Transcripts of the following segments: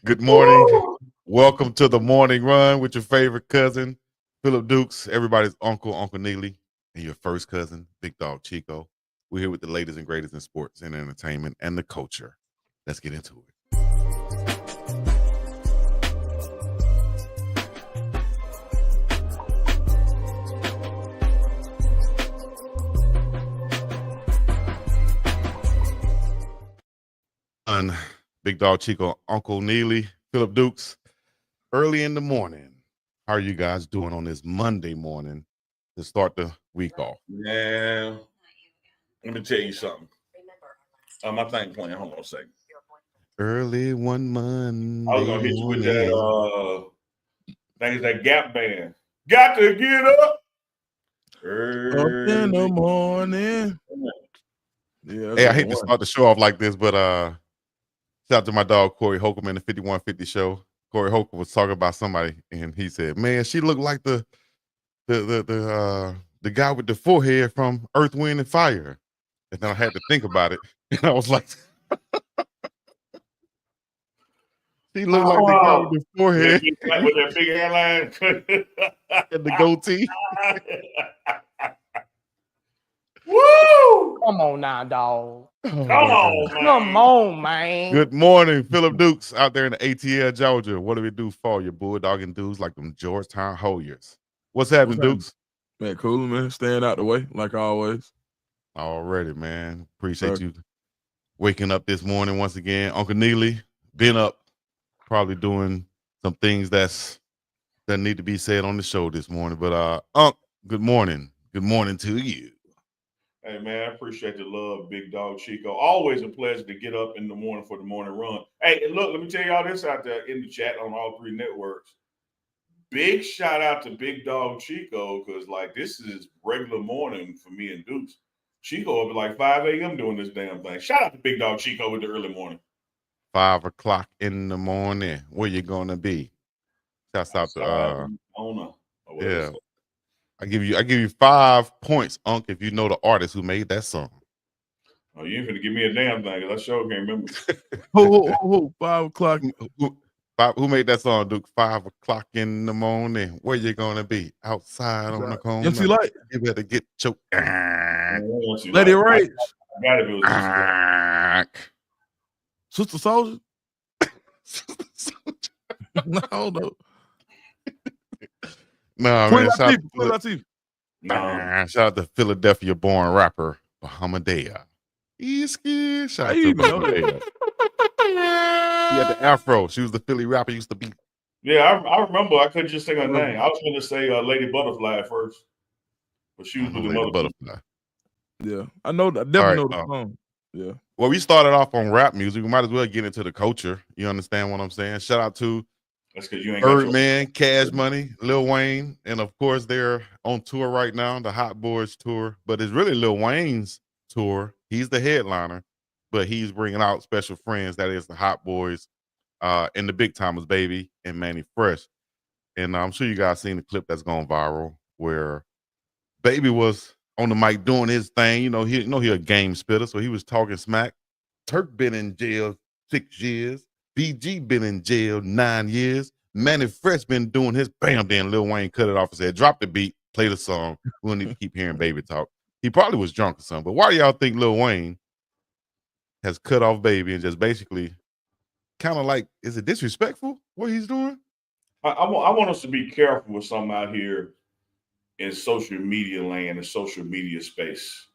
Good morning. Welcome to the morning run with your favorite cousin, Philip Dukes, everybody's uncle, Uncle Neely, and your first cousin, Big Dog Chico. We're here with the latest and greatest in sports and entertainment and the culture. Let's get into it. Big Dog Chico, Uncle Neely, Philip Dukes, early in the morning. How are you guys doing on this Monday morning to start the week off? Man, let me tell you something. My thing playing. Hold on a second. Early one Monday. I was gonna hit you with that. Think it's that Gap band. Got to get up. Up in the morning. Yeah, hey, I hate to start the show off like this, but shout out to my dog Corey Holcomb in the 5150 show. Corey Holcomb was talking about somebody, and he said, "Man, she looked like the guy with the forehead from Earth, Wind, and Fire." And then I had to think about it, and I was like, "He looked like the guy with the forehead with that big hairline and the goatee." Woo! Come on now, dog. Come on, man. Good morning, Philip Dukes out there in the ATL, Georgia. What do we do for you, bulldogging dudes like them Georgetown Hoyas? What's happening, Dukes? Man, cool, man. Staying out the way, like always. Already, man. Appreciate you waking up this morning once again. Uncle Neely, been up, probably doing some things that need to be said on the show this morning. But Unc, good morning. Good morning to you. Hey, man, I appreciate the love, Big Dog Chico. Always a pleasure to get up in the morning for the morning run. Hey, and look, let me tell y'all this out there in the chat on all three networks. Big shout out to Big Dog Chico, because, like, this is regular morning for me and Dukes. Chico up at like 5 a.m. doing this damn thing. Shout out to Big Dog Chico with the early morning. 5 o'clock in the morning. Where you going to be? Shouts out to, yeah. I give you 5 points, Unc, if you know the artist who made that song. Oh, you ain't finna give me a damn thing, because I sure can't remember. 5 o'clock. Who made that song, Duke? 5 o'clock in the morning. Where you gonna be? Outside on the corner. MC Light. You better get choked. Lady Rage. I gotta be Sister Soldier. No, no. No, man. Shout out to Philadelphia-born rapper Bahamadia. Shout out to Bahamadia. She had the afro. She was the Philly rapper. Used to be. Yeah, I remember. I couldn't just say her name. I was going to say Lady Butterfly at first, but she was with the Lady Butterfly. Yeah, I know. I definitely know the song. Yeah. Well, we started off on rap music. We might as well get into the culture. You understand what I'm saying? Shout out to Birdman, Cash Money, Lil Wayne, and of course they're on tour right now, the Hot Boys tour. But it's really Lil Wayne's tour. He's the headliner, but he's bringing out special friends. That is the Hot Boys, and the Big Timers, Baby, and Manny Fresh. And I'm sure you guys seen the clip that's gone viral where Baby was on the mic doing his thing. He a game spitter, so he was talking smack. Turk been in jail 6 years. BG been in jail 9 years. Manny Fresh been doing his bam. Then Lil Wayne cut it off and said, "Drop the beat, play the song. We don't need to keep hearing Baby talk." He probably was drunk or something. But why do y'all think Lil Wayne has cut off Baby and just basically kind of like, is it disrespectful what he's doing? I want us to be careful with something out here in social media land and social media space.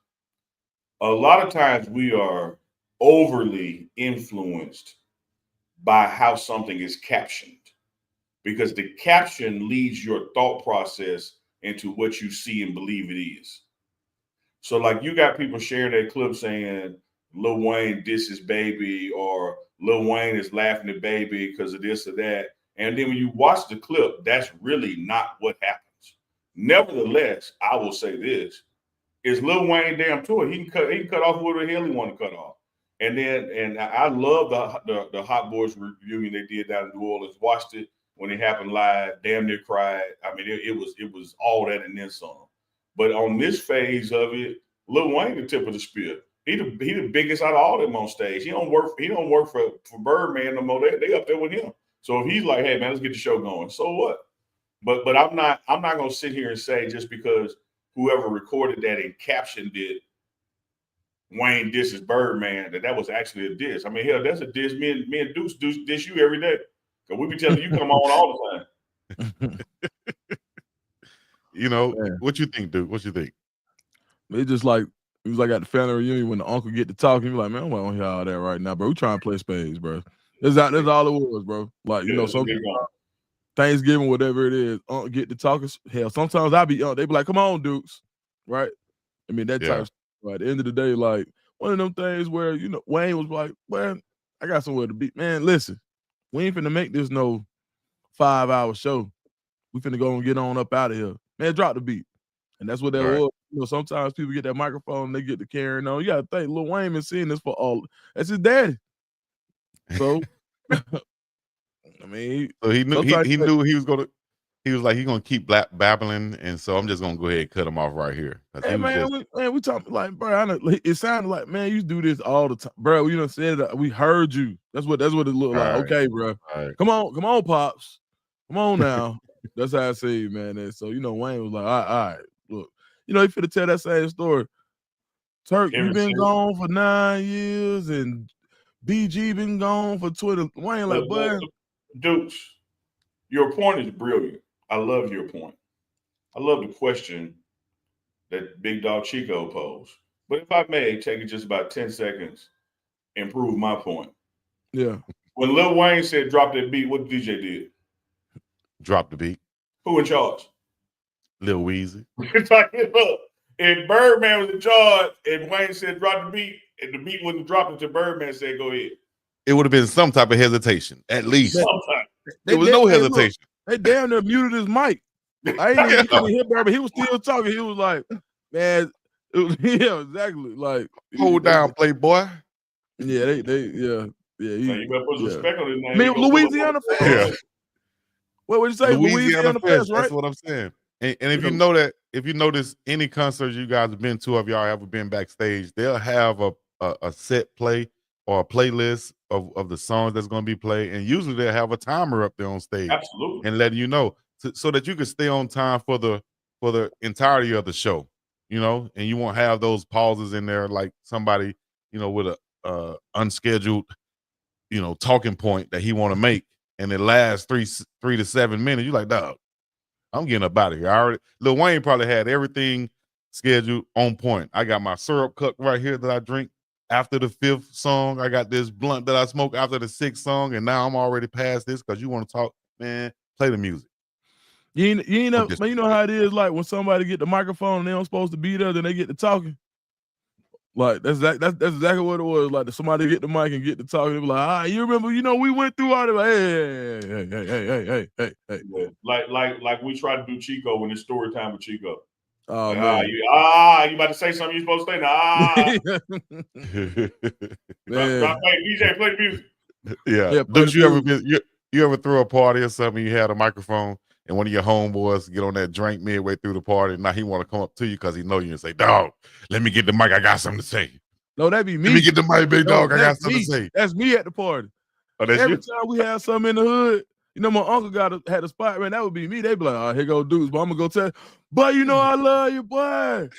A lot of times we are overly influenced by how something is captioned, because the caption leads your thought process into what you see and believe it is. So, like, you got people sharing that clip saying Lil Wayne disses Baby, or Lil Wayne is laughing at Baby because of this or that. And then when you watch the clip, that's really not what happens. Nevertheless, I will say this: is Lil Wayne damn tour. He can cut off whatever the hell he want to cut off. And I love the Hot Boys reunion they did down in New Orleans. Watched it when it happened live. Damn near cried. I mean, it was all that and then some. But on this phase of it, Lil Wayne the tip of the spear. He the biggest out of all them on stage. He don't work for Birdman no more. They up there with him. So if he's like, hey man, let's get the show going. So what? But I'm not gonna sit here and say just because whoever recorded that and captioned it, Wayne disses Birdman, that was actually a diss. I mean, hell, that's a diss. Me and Dukes diss you every day. Cause we be telling you come on all the time. You know, what you think, Duke? What you think? It's just like it was like at the family reunion when the uncle get to talking. You're like, man, I don't want to hear all that right now, bro. We trying to play spades, bro. That's all it was, bro. Like, you know, sometimes Thanksgiving, whatever it is, get to talking. Hell, sometimes I be they be like, come on, Dukes. Right? I mean, that type of stuff. At the end of the day, like one of them things where, you know, Wayne was like, well, I got somewhere to be. Man, listen, we ain't finna make this no 5-hour show. We finna go and get on up out of here. Man, drop the beat. And that's what that was. You know, sometimes people get that microphone, they get to carrying on. You gotta think Lil Wayne been seeing this for all. That's his daddy. So I mean, so he knew he was gonna. He was like, he's gonna keep babbling, and so I'm just gonna go ahead and cut him off right here. Hey man, we talking like, bro. It sounded like, man, you do this all the time, bro. You done said it. We heard you. That's what it looked like. Okay, bro. Come on, pops. Come on now. That's how I say it, man. And so, you know, Wayne was like, all right, look, you know, he finna tell that same story. Turk, you been gone for 9 years, and BG been gone for 20. Wayne like, boy, Dukes, your point is brilliant. I love your point. I love the question that Big Dog Chico posed. But if I may take it just about 10 seconds and prove my point. Yeah. When Lil Wayne said drop that beat, what the DJ did? Drop the beat. Who in charge? Lil Weezy. If Birdman was in charge and Wayne said drop the beat, and the beat wasn't dropped until Birdman said go ahead. It would have been some type of hesitation, at least. There was no hesitation. They damn near muted his mic. I ain't even hear but he was still talking. He was like, man, yeah, exactly. Like, hold down, Playboy. Yeah, yeah. You better put some respect on his name. I mean, Louisiana fans. Yeah. What would you say? Louisiana fans, right? That's what I'm saying. And if you know that, if you notice any concerts you guys have been to, if y'all ever been backstage, they'll have a set play or a playlist of the songs that's going to be played, and usually they'll have a timer up there on stage. Absolutely. And letting you know so that you can stay on time for the entirety of the show, you know, and you won't have those pauses in there like somebody, you know, with a unscheduled, you know, talking point that he want to make, and it lasts 3 to 7 minutes. You're like, dog, I'm getting up out of here. Lil Wayne probably had everything scheduled on point. I got my syrup cup right here that I drink after the 5th song. I got this blunt that I smoke after the 6th song, and now I'm already past this because you want to talk, man. Play the music. You know, man, you know how it is. Like when somebody get the microphone and they don't supposed to be there, then they get to talking. Like that's exactly what it was. Like somebody get the mic and get to talking. They be like, you remember? You know, we went through all of it. Hey. Yeah. Like we tried to do Chico when it's story time with Chico. Oh like, man, you about to say something you supposed to say now? DJ, play the music. Yeah. Don't you ever throw a party or something? You had a microphone and one of your homeboys get on that drink midway through the party, and now he want to come up to you because he know you and say, dog, let me get the mic. I got something to say. No, that'd be me. Let me get the mic, big dog. I got something to say. That's me at the party. Oh, that's Every time we have something in the hood, you know, my uncle had a spot, man. That would be me. They'd be like, "Oh, here go Dukes," but I'm gonna go tell. But you know, I love you, boy.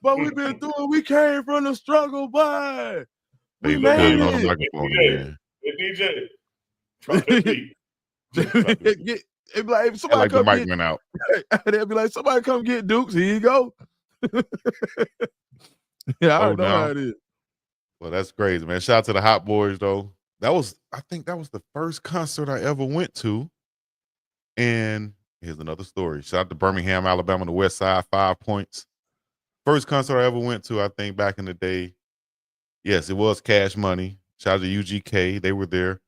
But we've been through it. We came from the struggle, boy. We made it. DJ, drop the beat. It'd be like, somebody come the mic went out. They'd be like, somebody come get Dukes. Here you go. Yeah, I know how it is. Well, that's crazy, man. Shout out to the Hot Boys, though. I think that was the first concert I ever went to. And here's another story. Shout out to Birmingham, Alabama, the West Side, 5 Points. First concert I ever went to, I think back in the day. Yes, it was Cash Money. Shout out to UGK. They were there.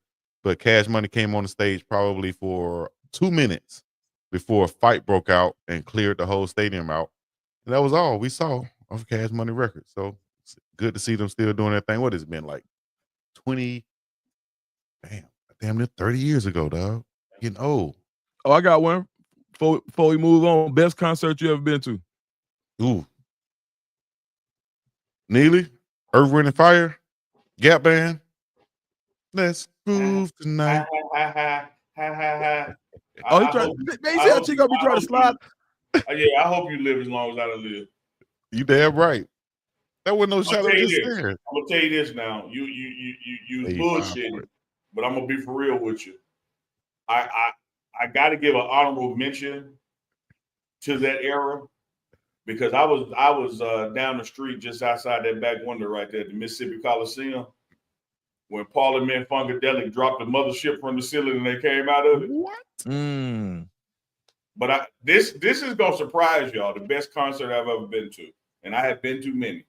But Cash Money came on the stage probably for 2 minutes before a fight broke out and cleared the whole stadium out. And that was all we saw of Cash Money Records. So it's good to see them still doing that thing. What has it been like damn near 30 years ago, dog. Getting old. Oh, I got one before we move on. Best concert you ever been to? Ooh. NEELY? Earth, Wind, and Fire, Gap Band. Let's groove tonight. Oh, he tried. Man, see how Chico be trying to slide. Yeah, I hope you live as long as I live. You damn right. That wasn't no shot. I'm just saying. I'm gonna tell you this now. You bullshitting, but I'm gonna be for real with you. I got to give an honorable mention to that era because I was down the street just outside that back window right there at the Mississippi Coliseum when Parliament Funkadelic dropped the mothership from the ceiling and they came out of it. What? But this is gonna surprise y'all. The best concert I've ever been to, and I have been to many.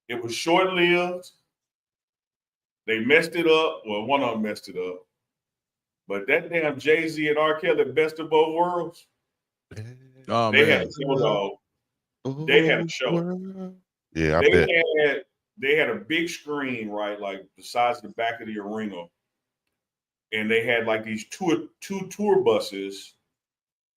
It was short-lived. They messed it up. Well, one of them messed it up. But that damn Jay-Z and R. Kelly, best of both worlds. Oh, they man. had a show, dog. They had a show. Yeah, I bet. They had a big screen, right, like the size of the back of the arena. And they had like these two tour buses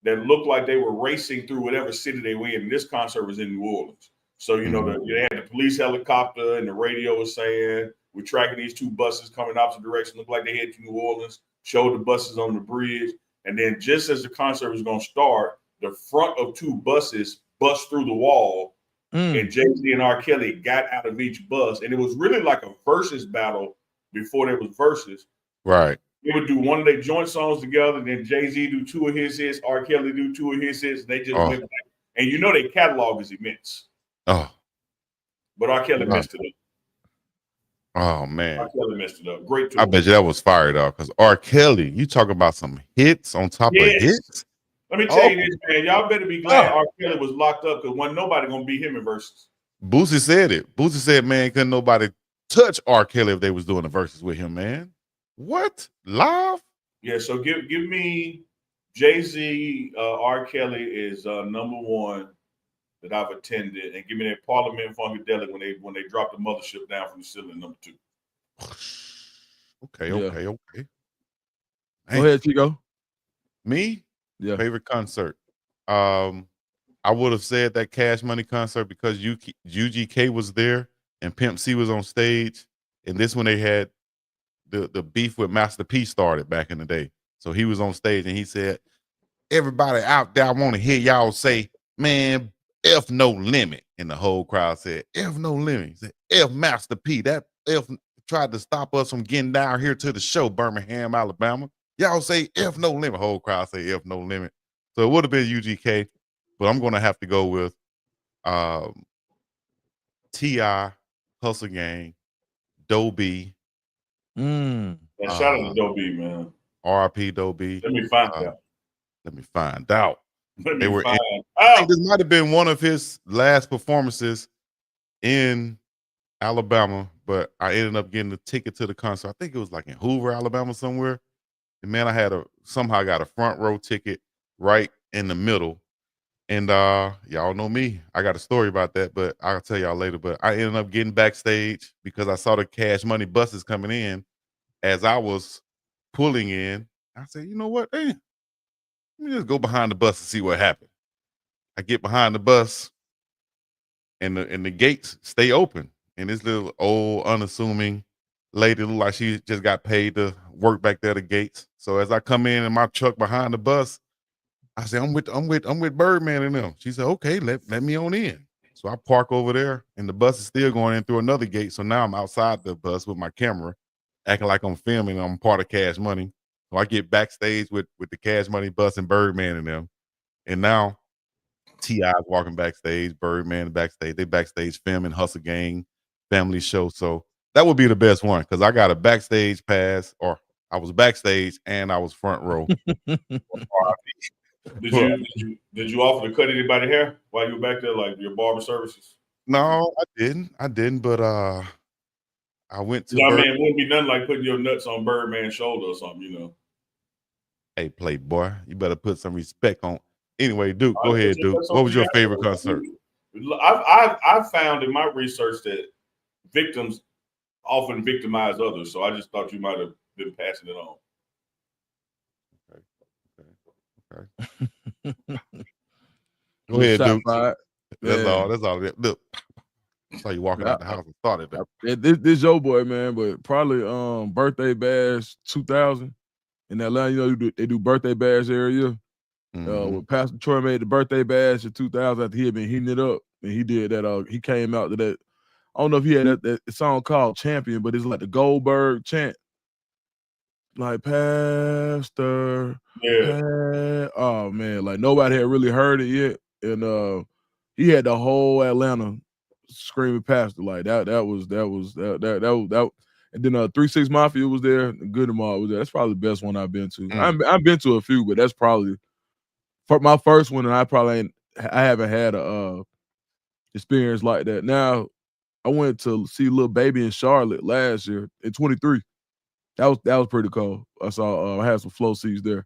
that looked like they were racing through whatever city they were in. And this concert was in New Orleans. So, you know, they had the police helicopter and the radio was saying, we're tracking these two buses coming opposite direction. Looked like they headed to New Orleans, showed the buses on the bridge. And then just as the concert was going to start, the front of two buses bust through the wall. And Jay-Z and R. Kelly got out of each bus. And it was really like a versus battle before there was verses. Right. They would do one of their joint songs together. Then Jay-Z do two of his hits. R. Kelly do two of his hits. And they just went back. And you know their catalog is immense. Oh. But R. Kelly messed it up. Oh, man. R. Kelly messed it up. Great tour. I bet you that was fire, dog. Because R. Kelly, you talk about some hits on top of hits. Let me tell you this, man. Y'all better be glad R. Kelly was locked up because wasn't nobody going to beat him in verses. Boosie said it. Boosie said, man, couldn't nobody touch R. Kelly if they was doing the verses with him, man. What? Live? Yeah, so give me Jay-Z, R. Kelly is number one that I've attended, and give me that Parliament Funkadelic when they dropped the mothership down from the ceiling, number two. Okay. Go ahead, Chico. Me? Yeah. Favorite concert. I would have said that Cash Money concert because UGK was there and Pimp C was on stage, and this when they had the beef with Master P started back in the day. So he was on stage and he said, everybody out there, I want to hear y'all say, man, F no limit. And the whole crowd said, F no limit. He said, F Master P. That F tried to stop us from getting down here to the show, Birmingham, Alabama. Y'all say F no limit. Whole crowd say F no limit. So it would have been UGK, but I'm going to have to go with T.I., Hustle Gang, Doe B. Shout out to Doe B, man. R.I.P. Doe B. Let me find out. Let me find out. Let me find out. I think this might have been one of his last performances in Alabama, but I ended up getting a ticket to the concert. I think it was like in Hoover, Alabama somewhere. And man, I somehow got a front row ticket right in the middle. And y'all know me. I got a story about that, but I'll tell y'all later. But I ended up getting backstage because I saw the Cash Money buses coming in as I was pulling in. I said, you know what? Hey, let me just go behind the bus and see what happened. I get behind the bus and the gates stay open. And this little old, unassuming lady looked like she just got paid to work back there at the gates. So as I come in my truck behind the bus, I said, I'm with Birdman and them. She said, okay, let me on in. So I park over there and the bus is still going in through another gate. So now I'm outside the bus with my camera, acting like I'm filming. I'm part of Cash Money. So I get backstage with the Cash Money bus and Birdman and them. And now T.I. is walking backstage, Birdman backstage. They backstage filming Hustle Gang family show. So that would be the best one because I got a backstage pass, or I was backstage and I was front row. Did you offer to cut anybody hair while you were back there, like your barber services? No, I didn't. But I went to. I mean, it wouldn't be nothing like putting your nuts on Birdman's shoulder or something, you know. Hey, Playboy, you better put some respect on. Anyway, Duke, go ahead, Duke. What was your favorite concert? I've found in my research that victims often victimize others, so I just thought you might have been passing it on. Go ahead, Duke. That's all. Look. I saw you walking out the house and started that. This your boy, man, but probably birthday bash 2000 in Atlanta. You know, they do birthday bash every year. When Pastor Troy made the birthday bash in 2000 after he had been heating it up, and he did that. He came out to that. I don't know if he had that song called Champion, but it's like the Goldberg chant. Like Pastor. Yeah. Oh man, like nobody had really heard it yet. And he had the whole Atlanta screaming Pastor. Like that was. And then 3-6 Mafia was there, and Good and Mob was there. That's probably the best one I've been to. I've been to a few, but that's probably for my first one, and I haven't had a experience like that. Now, I went to see Lil Baby in Charlotte last year in 23. That was pretty cool. I saw I had some flow seats there,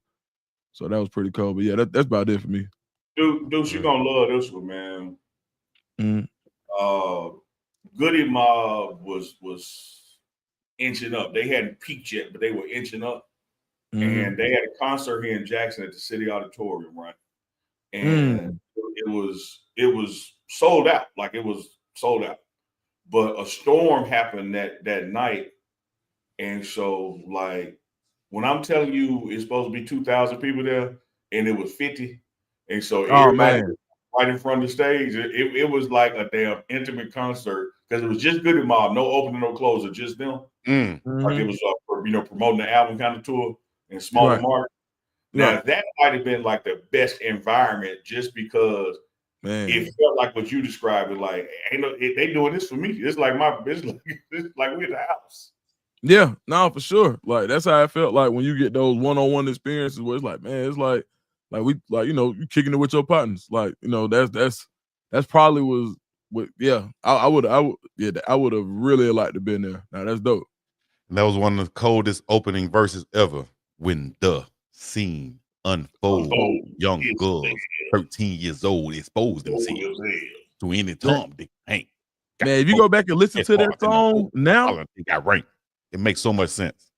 so that was pretty cool. But yeah, that's about it for me. Dude, you gonna love this one, man. Mm-hmm. Goody Mob was inching up. They hadn't peaked yet, but they were inching up. Mm-hmm. And they had a concert here in Jackson at the City Auditorium, right? And it was sold out. Like it was sold out. But a storm happened that night. And so, like, when I'm telling you it's supposed to be 2,000 people there, and it was 50. And so everybody right in front of the stage, it was like a damn intimate concert because it was just Goody Mob, no opening, no closer, just them. Like it was promoting the album kind of tour and smaller market. Now that might have been like the best environment just because it felt like what you described. Like, they doing this for me. It's like it's like we're at the house. Yeah, no, for sure. Like that's how I felt like when you get those one-on-one experiences where it's like, man, it's like we you kicking it with your partners. Like, that's probably was what I would have really liked to have been there. Now that's dope. And that was one of the coldest opening verses ever. When the scene unfold, young girls, 13 years old, expose themselves to any Tom, Dick, Hank. Man, if you go back and listen to that song now, it makes so much sense.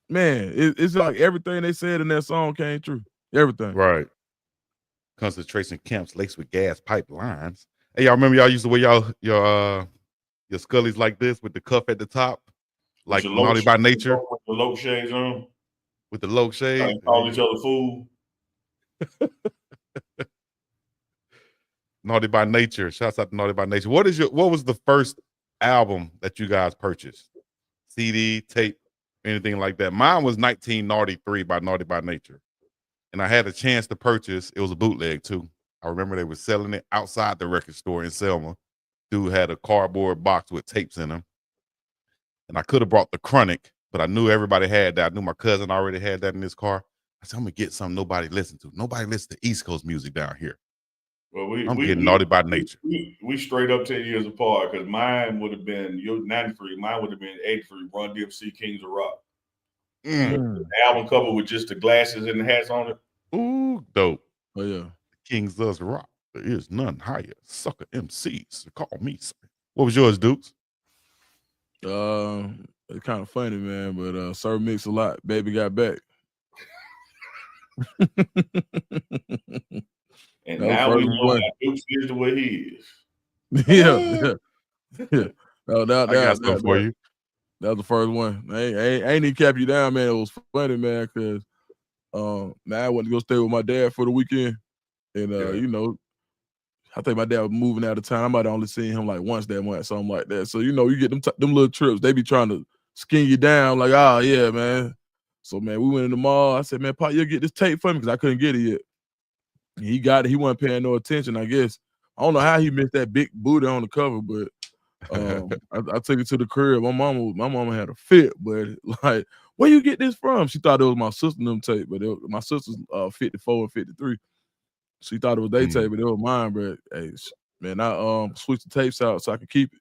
Man, it's like everything they said in that song came true. Everything. Right. Concentration camps laced with gas pipelines. Hey, y'all remember y'all used to wear your scullies like this with the cuff at the top? Like Naughty by Nature. With the low shades on. With the low shades. Call each other fool. Naughty by Nature. Shouts out to Naughty by Nature. What was the first album that you guys purchased? CD, tape, anything like that? Mine was 1993 by Naughty by Nature. And I had a chance to purchase, it was a bootleg too. I remember they were selling it outside the record store in Selma. Dude had a cardboard box with tapes in them. And I could have brought the Chronic, but I knew everybody had that. I knew my cousin already had that in his car. I said, I'm gonna get something nobody listened to. Nobody listens to East Coast music down here. Well, I'm getting Naughty by Nature. We straight up 10 years apart because mine would have been 93. Mine would have been 83. Run DMC Kings of Rock. The album cover with just the glasses and the hats on it. Ooh, dope. Oh yeah. Kings does rock. There is none higher. Sucker MCs. Call me. What was yours, Dukes? It's kind of funny, man, but Sir Mix a Lot, Baby Got Back. And now we know that Dukes is the way he is. Yeah. No, I got something for you. That was the first one. I ain't even cap you down, man. It was funny, man, because man, I went to go stay with my dad for the weekend. And I think my dad was moving out of town. I might have only seen him like once that month, something like that. So, you get them little trips, they be trying to skin you down, like, oh yeah, man. So man, we went in the mall. I said, man, Pop, you'll get this tape for me because I couldn't get it yet. He got it. He wasn't paying no attention, I guess. I don't know how he missed that big booty on the cover, but I took it to the crib. My mama had a fit, but like, where you get this from? She thought it was my sister and them tape, but my sister's 54 and 53. She thought it was their tape, but it was mine. But hey, man, I switched the tapes out so I could keep it.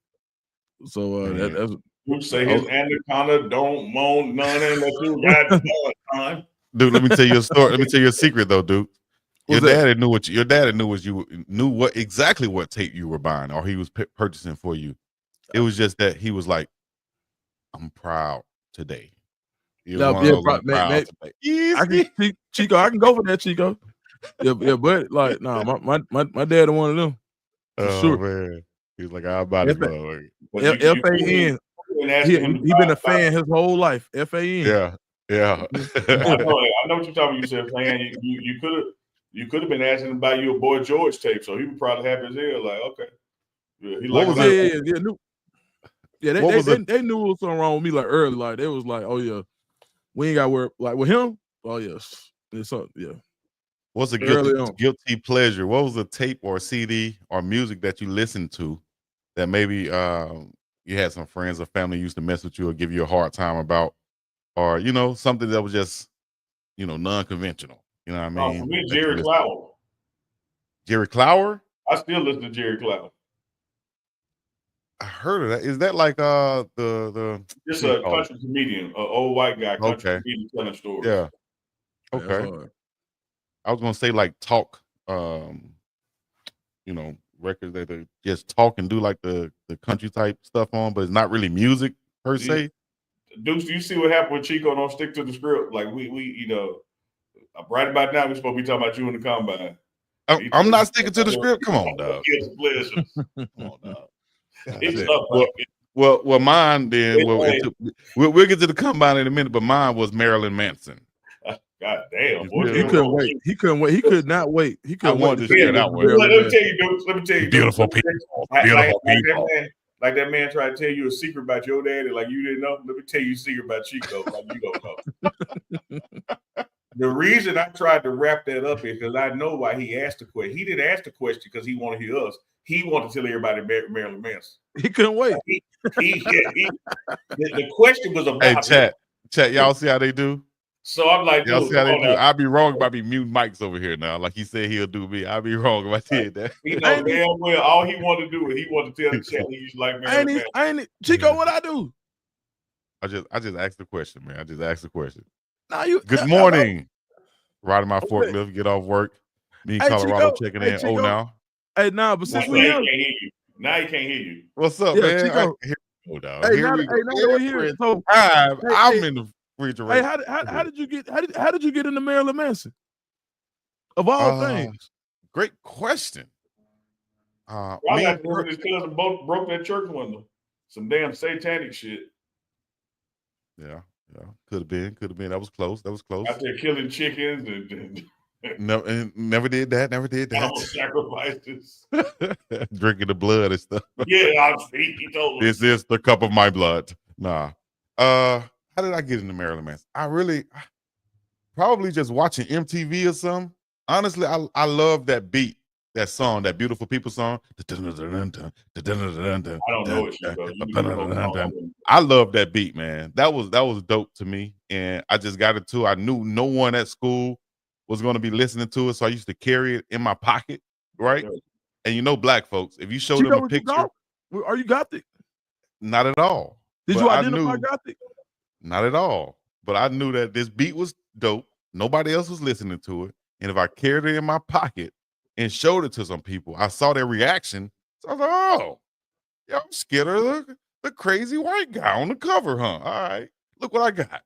So that's. You say his anaconda don't moan none unless you got time. Dude, let me tell you a story. Let me tell you a secret though, dude. Your dad knew exactly what tape you were buying or he was purchasing for you. It was just that he was like, I'm proud today. Man, I can, Chico, I can go for that, Chico. Yeah, but like, nah, my dad one of them. For sure. Man. He's like, "How about it, bro?" FAN. He been a fan his whole life. FAN. Yeah. I know what you're talking about. You said fan. You could have been asking him to buy you a Boy George tape, so he would probably have his ear like, okay. Yeah, he what was it? Yeah, they knew it was something wrong with me like early. Like they was like, oh yeah, we ain't got to work like with him. Oh yes, it's something. Yeah. What's a guilty pleasure? What was a tape or CD or music that you listened to that maybe you had some friends or family used to mess with you or give you a hard time about, or something that was just non-conventional? You know what I mean? For me, Jerry Clower. Jerry Clower? I still listen to Jerry Clower. I heard of that. Is that like the just a country comedian, an old white guy, country comedian telling stories. Yeah. Okay. I was gonna say like talk, records that they just talk and do like the country type stuff on, but it's not really music per se. Dukes, you see what happened with Chico? Don't stick to the script. Like we right about now we're supposed to be talking about you in the combine. I'm not sticking to the script. Come on, dog. Come on, dog. Well, mine then. We'll get to the combine in a minute, but mine was Marilyn Manson. God damn! He couldn't wait. He couldn't wait. He could not wait. He couldn't wait to share that way. Let me tell you, Dukes. Let me tell you, beautiful people. Beautiful people. Like that man tried to tell you a secret about your daddy, like you didn't know. Let me tell you a secret about Chico, like you don't know. The reason I tried to wrap that up is because I know why he asked the question. He didn't ask the question because he wanted to hear us. He wanted to tell everybody Marilyn Manson. He couldn't wait. The question was about. Hey, chat. Y'all see how they do? So I'm like, y'all see how they do? I'd be wrong about me muting mics over here now. Like he said he'll do me. I'd be wrong if I did that. He know damn well all he wanted to do is he wanted to tell the chat he's like Marilyn Manson. Chico, what I do? I just asked the question, man. I just asked the question. Good morning. Riding my forklift, get off work. Me in Colorado Chico, checking in. Chico. Now. Hey, but since we can't hear you. Now he can't hear you. What's up, man? Chico. Here we go. So, I'm in the refrigerator. Hey, how did you get into Marilyn Manson? Of all things. Great question. His cousin both broke that church window. Some damn satanic shit. Yeah. Could have been. That was close. Out there killing chickens and never did that. Animal sacrifices. Drinking the blood and stuff. Yeah, he told us. This is the cup of my blood. Nah. How did I get into Marilyn Manson? I probably just watching MTV or something. Honestly, I love that beat, that song, that Beautiful People song. I don't know it. I love that beat, man. That was dope to me, and I just got it too. I knew no one at school was going to be listening to it, so I used to carry it in my pocket, right? Yeah. And black folks, if you show them a picture, are you Gothic? Not at all. Did you identify Gothic? Not at all. But I knew that this beat was dope. Nobody else was listening to it, and if I carried it in my pocket and showed it to some people, I saw their reaction. So I was like, oh, yeah, I'm scared of the crazy white guy on the cover, huh? All right, look what I got.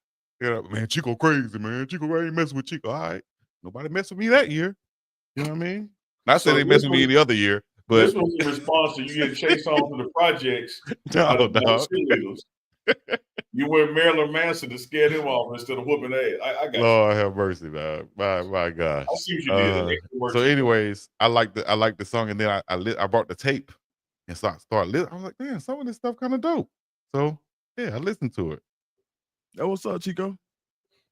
Man, Chico crazy, man. Chico, I ain't messing with Chico. All right. Nobody messed with me that year. You know what I mean? Not saying they messed with me any other year, but this was in response to you getting chased on to the projects. No. You went Marilyn Manson to scare him off instead of whooping ass. I got Lord have mercy, man. My gosh. I see what you did. So, anyways, I like the song, and then I brought the tape and started listening. I was like, man, some of this stuff kind of dope. So yeah, I listened to it. That what's up, Chico?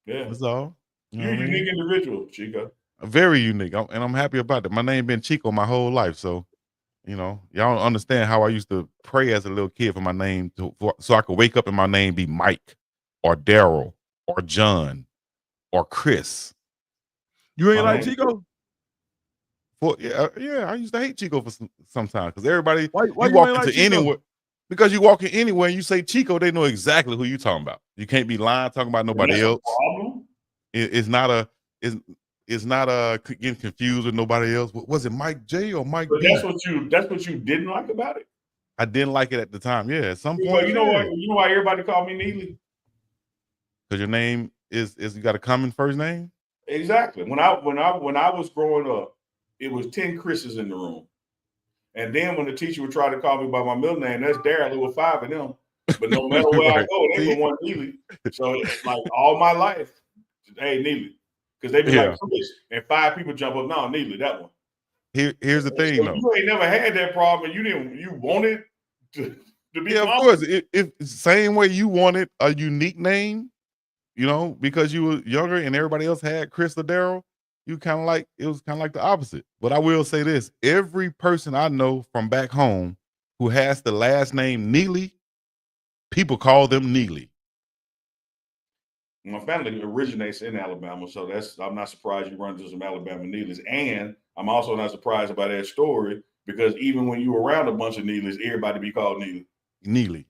Yeah, that's all. You're a unique individual, Chico. Very unique, and I'm happy about it. My name been Chico my whole life, so y'all don't understand how I used to pray as a little kid for my name so I could wake up and my name be Mike or Daryl or John or Chris. You ain't like Chico? Yeah, I used to hate Chico for some time because everybody why you walk into anywhere. Because you walk in anywhere and you say Chico, they know exactly who you talking about. You can't be lying talking about nobody else. It's not getting confused with nobody else. Was it Mike J or Mike but B? That's what you didn't like about it. I didn't like it at the time. Yeah, at some point. You know why everybody called me Neely? Because your name is you got a common first name. Exactly. When I was growing up, it was 10 Chris's in the room. And then when the teacher would try to call me by my middle name, that's Daryl. It was 5 of them. But no matter where I go, they would want Neely. So like all my life, hey, Neely. Because they be like, Chris, and 5 people jump up, no, Neely, that one. Here's the thing, though. You ain't never had that problem, and you wanted to be. Yeah, of course. If same way you wanted a unique name, you know, because you were younger and everybody else had Chris or Daryl, it was kind of like the opposite. But I will say this: every person I know from back home who has the last name Neely, people call them Neely. My family originates in Alabama, so I'm not surprised you run into some Alabama Neelys. And I'm also not surprised about that story because even when you were around a bunch of Neelys, everybody be called Neely. Neely.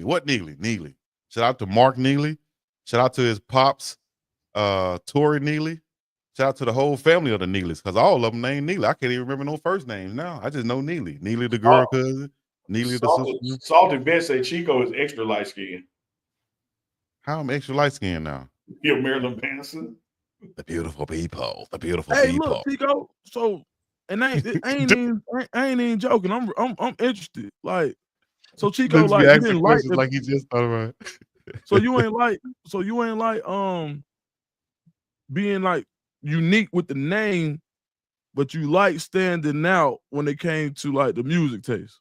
What Neely? Neely. Shout out to Mark Neely. Shout out to his pops, Tori Neely. Shout out to the whole family of the Neelys, because all of them named Neely. I can't even remember no first names now. I just know Neely. Neely the girl cousin. Neely the sister. Salty Bet say Chico is extra light skinned. How am I extra light skinned now? You're Marilyn Manson. The beautiful people. The beautiful hey, people. Look, Chico. So, and I ain't even joking. I'm interested. Like, so Chico, like, you didn't like he just thought about it. So you ain't like being like unique with the name, but you like standing out when it came to like the music taste.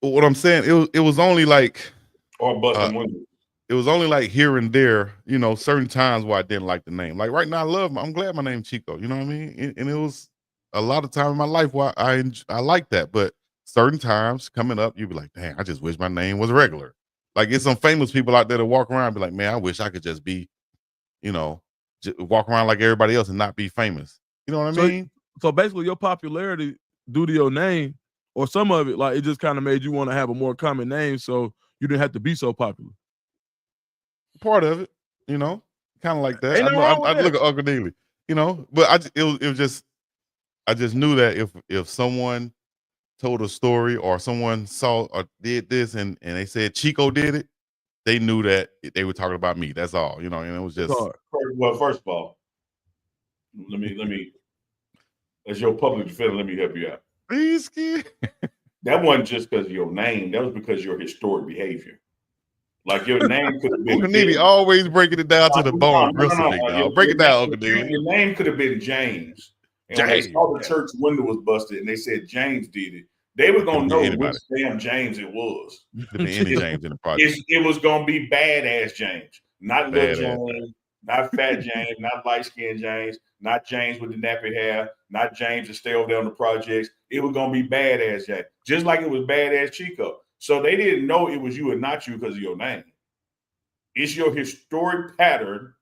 What I'm saying, it was only like or busting windows. It was only like here and there, you know, certain times where I didn't like the name. Like right now, I'm glad my name's Chico. You know what I mean? And it was a lot of time in my life where I like that. But certain times coming up, you'd be like, dang, I just wish my name was regular. Like it's some famous people out there that walk around and be like, man, I wish I could just be, you know, walk around like everybody else and not be famous. You know what I mean? So basically your popularity due to your name, or some of it, like it just kind of made you want to have a more common name so you didn't have to be so popular. Part of it, you know, kind of like that. I look at Uncle Neely, you know, but it was just, I just knew that if someone told a story or someone saw or did this and they said Chico did it, they knew that they were talking about me. That's all, you know. And it was just well. First of all, let me as your public defender, let me help you out. Please, that wasn't just because of your name. That was because of your historic behavior. Like your name could have been. Uncle Neely always breaking it down to the bone. No. Break it down, Uncle Neely. Your name could have been James. And when they saw the church window was busted and they said James did it, they were gonna know which damn James it was. Any James in the project. It was gonna be badass James, not little James, not fat James, not light skinned James, not James with the nappy hair, not James that stay over there on the projects. It was gonna be badass James, just like it was badass Chico. So they didn't know it was you and not you because of your name. It's your historic pattern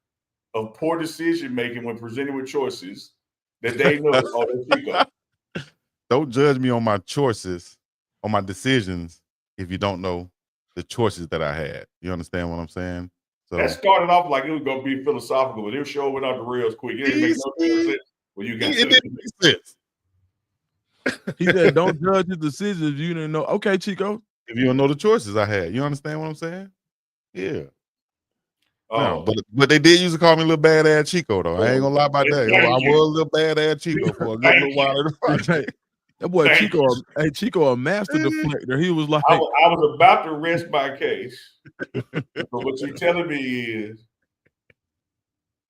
of poor decision making when presented with choices that they know. Oh, that's Chico. Don't judge me on my choices, on my decisions, if you don't know the choices that I had. You understand what I'm saying? So that started off like it was gonna be philosophical, but it sure went out the rails quick. It didn't make no sense. Well, you got it didn't make sense. He said, "Don't judge his decisions if you didn't know." Okay, Chico. If you don't know the choices I had, you understand what I'm saying? Yeah. No, but they did used to call me little badass Chico though. I ain't gonna lie about that. I was a little badass Chico for a good little while. That boy Chico, a master deflector. He was like, I was about to rest my case, but what you're telling me is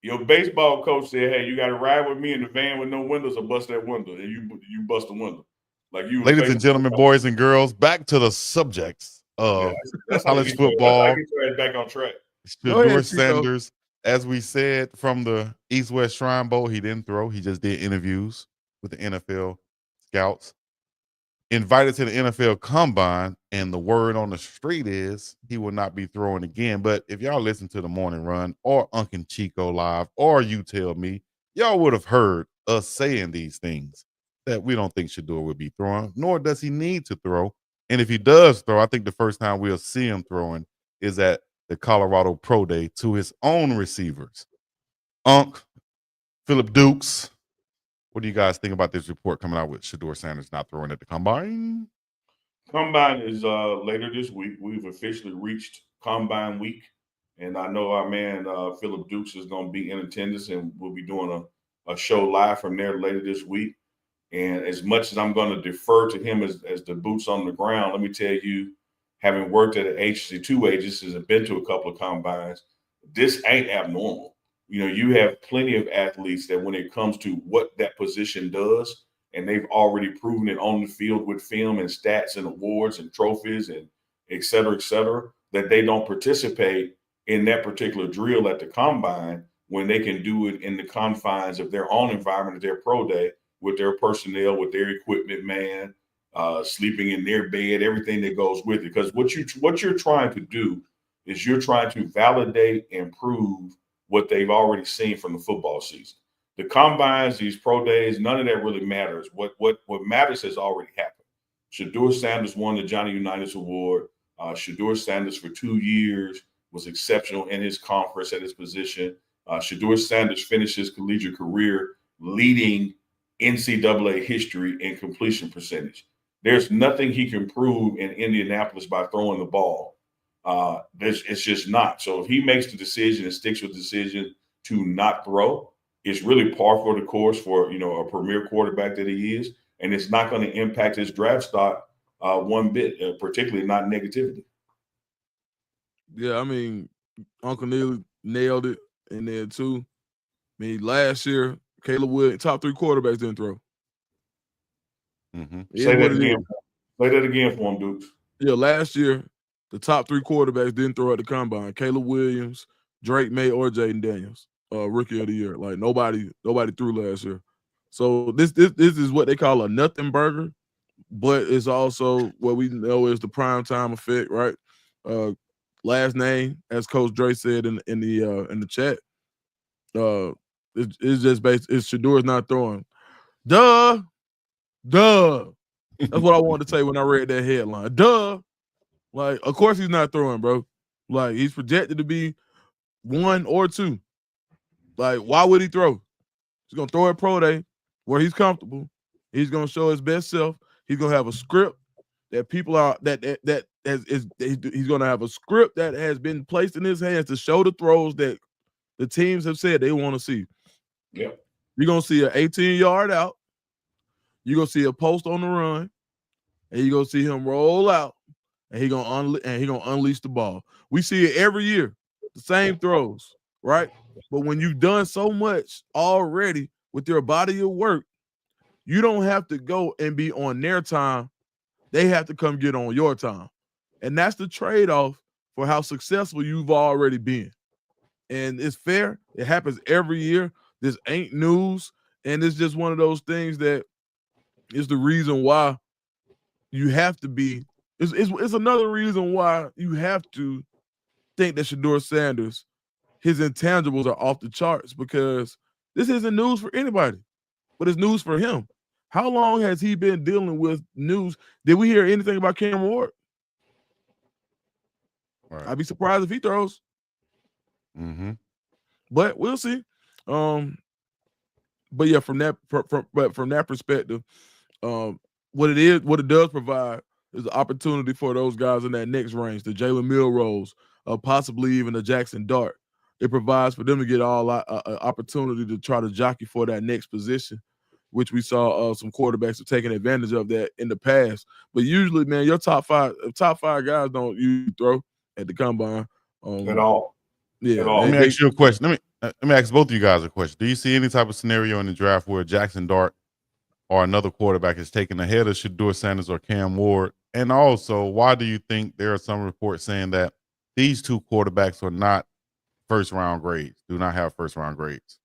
your baseball coach said, "Hey, you got to ride with me in the van with no windows or bust that window," and you bust the window. Like you, ladies and gentlemen, boys and girls, back to the subjects of college football. Back on track. Shedeur Sanders, as we said from the East West Shrine Bowl, he didn't throw. He just did interviews with the NFL scouts. Invited to the NFL Combine, and the word on the street is he will not be throwing again. But if y'all listen to the Morning Run or Uncle Chico Live or You Tell Me, y'all would have heard us saying these things, that we don't think Shedeur will be throwing, nor does he need to throw. And if he does throw, I think the first time we'll see him throwing is at the Colorado Pro Day to his own receivers. Philip Dukes. What do you guys think about this report coming out with Shedeur Sanders not throwing at the Combine? Combine is later this week. We've officially reached Combine week. And I know our man Philip Dukes is going to be in attendance, and we'll be doing a show live from there later this week. And as much as I'm going to defer to him as the boots on the ground, let me tell you, having worked at an agency, 2 agencies, and been to a couple of combines, this ain't abnormal. You know, you have plenty of athletes that when it comes to what that position does, and they've already proven it on the field with film and stats and awards and trophies and et cetera, that they don't participate in that particular drill at the combine when they can do it in the confines of their own environment at their pro day with their personnel, with their equipment man, sleeping in their bed, everything that goes with it. Because what you're trying to do is you're trying to validate and prove what they've already seen from the football season. The combines, these pro days, none of that really matters. What matters has already happened. Shedeur Sanders won the Johnny Unitas Award. Shedeur Sanders for 2 years was exceptional in his conference at his position. Shedeur Sanders finished his collegiate career leading NCAA history in completion percentage. There's nothing he can prove in Indianapolis by throwing the ball. It's just not. So if he makes the decision and sticks with the decision to not throw, it's really par for the course for, you know, a premier quarterback that he is, and it's not going to impact his draft stock one bit, particularly not negativity. Yeah, I mean, Uncle Neely nailed it in there too. I mean, last year, Caleb Wood, top 3 quarterbacks didn't throw. Say that again. Say that again for him, Dukes. Yeah, last year, the top 3 quarterbacks didn't throw at the combine. Caleb Williams, Drake May, or Jaden Daniels, rookie of the year. Like nobody threw last year. So this is what they call a nothing burger, but it's also what we know is the prime time effect, right? Last name, as Coach Dre said in the chat, it's just based. It's Shedeur's not throwing. Duh. That's what I wanted to say when I read that headline. Duh. Like, of course he's not throwing, bro. Like, he's projected to be 1 or 2. Like, why would he throw? He's gonna throw at pro day where he's comfortable. He's gonna show his best self. He's gonna have a script that people are he's gonna have a script that has been placed in his hands to show the throws that the teams have said they want to see. Yeah. You're gonna see an 18-yard out. You're gonna see a post on the run, and you're gonna see him roll out, and he's gonna unleash the ball. We see it every year, the same throws, right? But when you've done so much already with your body of work, you don't have to go and be on their time. They have to come get on your time. And that's the trade-off for how successful you've already been. And it's fair. It happens every year. This ain't news. And it's just one of those things that is the reason why you have to be. It's another reason why you have to think that Shedeur Sanders, his intangibles are off the charts, because this isn't news for anybody, but it's news for him. How long has he been dealing with news? Did we hear anything about Cam Ward? Right. I'd be surprised if he throws. But we'll see. But yeah, from that perspective, what it does provide is the opportunity for those guys in that next range, the Jalen Milrose, possibly even the Jackson Dart. It provides for them to get all opportunity to try to jockey for that next position, which we saw some quarterbacks have taken advantage of that in the past. But usually, man, your top five guys don't usually throw at the combine at all. Yeah. At all. Let me ask you a question. Let me ask both of you guys a question. Do you see any type of scenario in the draft where Jackson Dart or another quarterback is taken ahead of Shedeur Sanders or Cam Ward? And also, why do you think there are some reports saying that these 2 quarterbacks are not first-round grades, do not have first-round grades?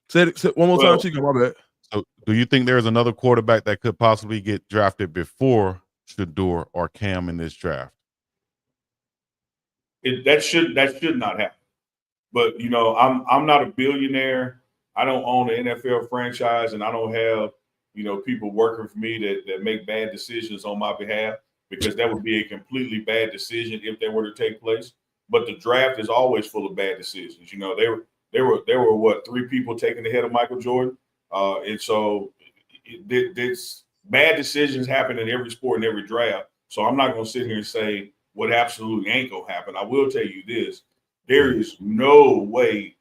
Say it one more time, Chico, my bad. So do you think there's another quarterback that could possibly get drafted before Shedeur or Cam in this draft? That should not happen. But, you know, I'm not a billionaire. I don't own an NFL franchise, and I don't have, you know, people working for me that make bad decisions on my behalf, because that would be a completely bad decision if they were to take place. But the draft is always full of bad decisions. You know, there were what, 3 people taken ahead of Michael Jordan, and so this bad decisions happen in every sport and every draft. So I'm not going to sit here and say what absolutely ain't going to happen. I will tell you this: there is no way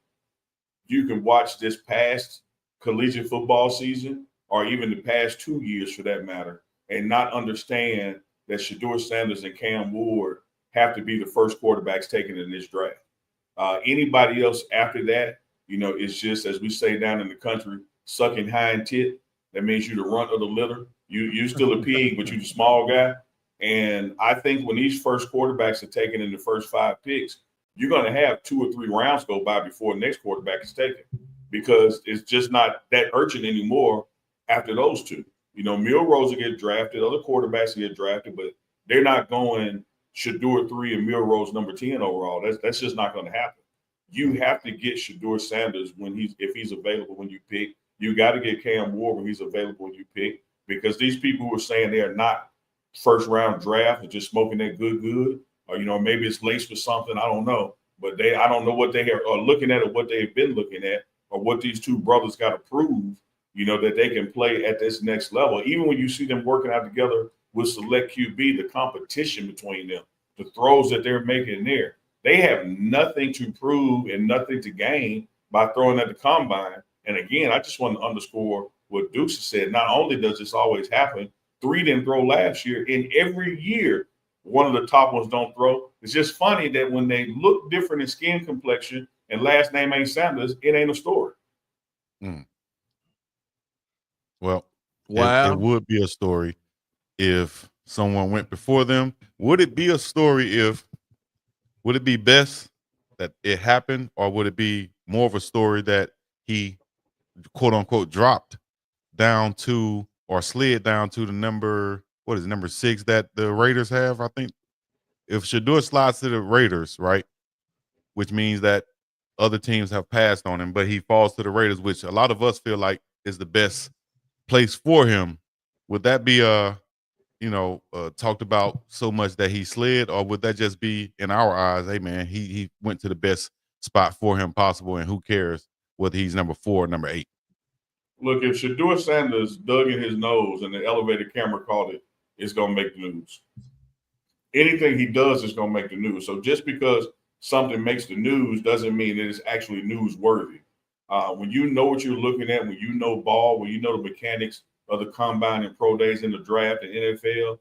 you can watch this past collegiate football season or even the past 2 years for that matter, and not understand that Shedeur Sanders and Cam Ward have to be the first quarterbacks taken in this draft. Anybody else after that, you know, it's just, as we say down in the country, sucking hind tit. That means you the runt of the litter. You still a pig, but you the small guy. And I think when these first quarterbacks are taken in the first 5 picks, you're going to have 2 or 3 rounds go by before the next quarterback is taken, because it's just not that urgent anymore after those 2. You know, Milrose will get drafted, other quarterbacks will get drafted, but they're not going Shedeur 3 and Milrose number 10 overall. That's just not going to happen. You have to get Shedeur Sanders if he's available when you pick. You got to get Cam Ward when he's available when you pick, because these people who are saying they are not first round draft and just smoking that good, or, you know, maybe it's laced with something, I don't know. But I don't know what they are looking at or what they've been looking at or what these 2 brothers got to prove, you know, that they can play at this next level. Even when you see them working out together with select QB, the competition between them, the throws that they're making there, they have nothing to prove and nothing to gain by throwing at the combine. And again, I just want to underscore what Dukes said. Not only does this always happen, 3 didn't throw last year, and every year one of the top ones don't throw. It's just funny that when they look different in skin complexion and last name ain't Sanders, it ain't a story. Well, wow, it would be a story if someone went before them. Would it be a story would it be best that it happened, or would it be more of a story that he, quote unquote, dropped down to or slid down to the number 6 that the Raiders have? I think if Shedeur slides to the Raiders, right, which means that other teams have passed on him, but he falls to the Raiders, which a lot of us feel like is the best place for him. Would that be talked about so much that he slid, or would that just be, in our eyes, hey man, he went to the best spot for him possible, and who cares whether he's number 4 or number 8? Look, if Shedeur Sanders dug in his nose and the elevator camera caught it, it's going to make the news. Anything he does is going to make the news. So just because something makes the news doesn't mean that it's actually newsworthy. When you know what you're looking at, when you know ball, when you know the mechanics of the combine and pro days in the draft and NFL,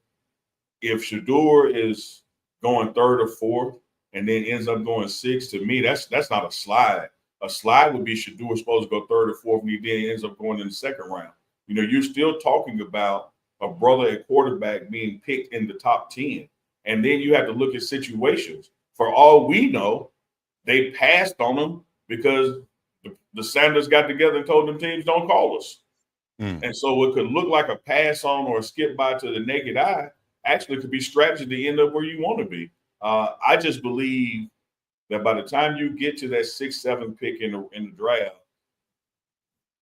if Shedeur is going 3rd or 4th and then ends up going 6th, to me, that's not a slide. A slide would be Shedeur supposed to go 3rd or 4th and he then ends up going in the 2nd round. You know, you're still talking about a brother at quarterback being picked in the top 10. And then you have to look at situations. For all we know, they passed on him because the Sanders got together and told them teams don't call us. And so it could look like a pass on or a skip by to the naked eye. Actually, it could be strategy to end up where you want to be. I just believe that by the time you get to that 6th, 7th pick in the draft,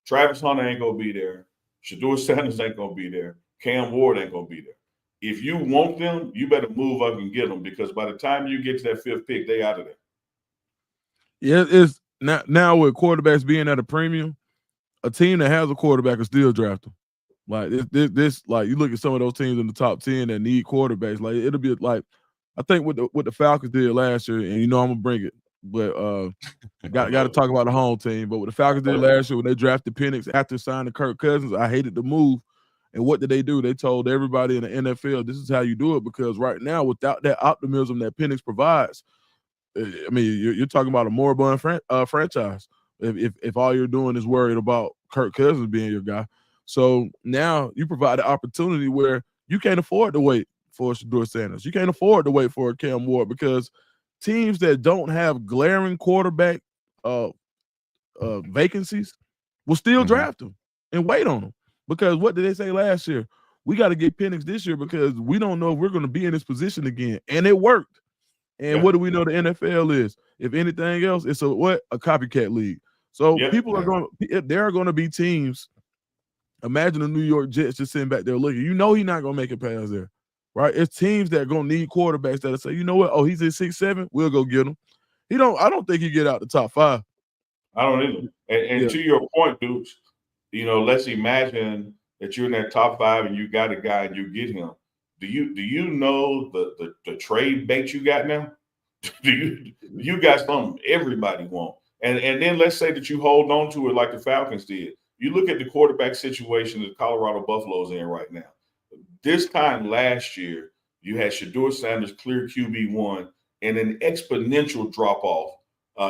Travis Hunter ain't gonna be there. Shedeur Sanders ain't gonna be there. Cam Ward ain't gonna be there. If you want them, you better move up and get them, because by the time you get to that 5th pick, they out of there. Yeah, it's now with quarterbacks being at a premium, a team that has a quarterback will still draft them. Like this, like you look at some of those teams in the top 10 that need quarterbacks. Like it'll be like, I think what the Falcons did last year, and you know I'm gonna bring it, but got to talk about the home team. But what the Falcons did last year when they drafted Penix after signing Kirk Cousins, I hated the move. And what did they do? They told everybody in the NFL, this is how you do it, because right now, without that optimism that Penix provides, I mean, you're talking about a moribund franchise. If all you're doing is worried about Kirk Cousins being your guy. So now you provide the opportunity where you can't afford to wait for Shedeur Sanders. You can't afford to wait for a Cam Ward, because teams that don't have glaring quarterback vacancies will still draft them and wait on them. Because what did they say last year? We got to get Penix this year because we don't know if we're going to be in this position again. And it worked. And what do we know the NFL is? If anything else, it's a copycat league. So there are going to be teams. Imagine the New York Jets just sitting back there looking. You know he's not going to make it past there, right? It's teams that are going to need quarterbacks that'll say, you know what? Oh, he's in 6-7. We'll go get him. I don't think he get out the top 5. I don't either. And to your point, Dukes, you know, let's imagine that you're in that top 5 and you got a guy and you get him. Do you know the trade bait you got now? You got something everybody want. And then let's say that you hold on to it like the Falcons did. You look at the quarterback situation that Colorado Buffalo's in right now. This time last year, you had Shedeur Sanders clear QB1 and an exponential drop-off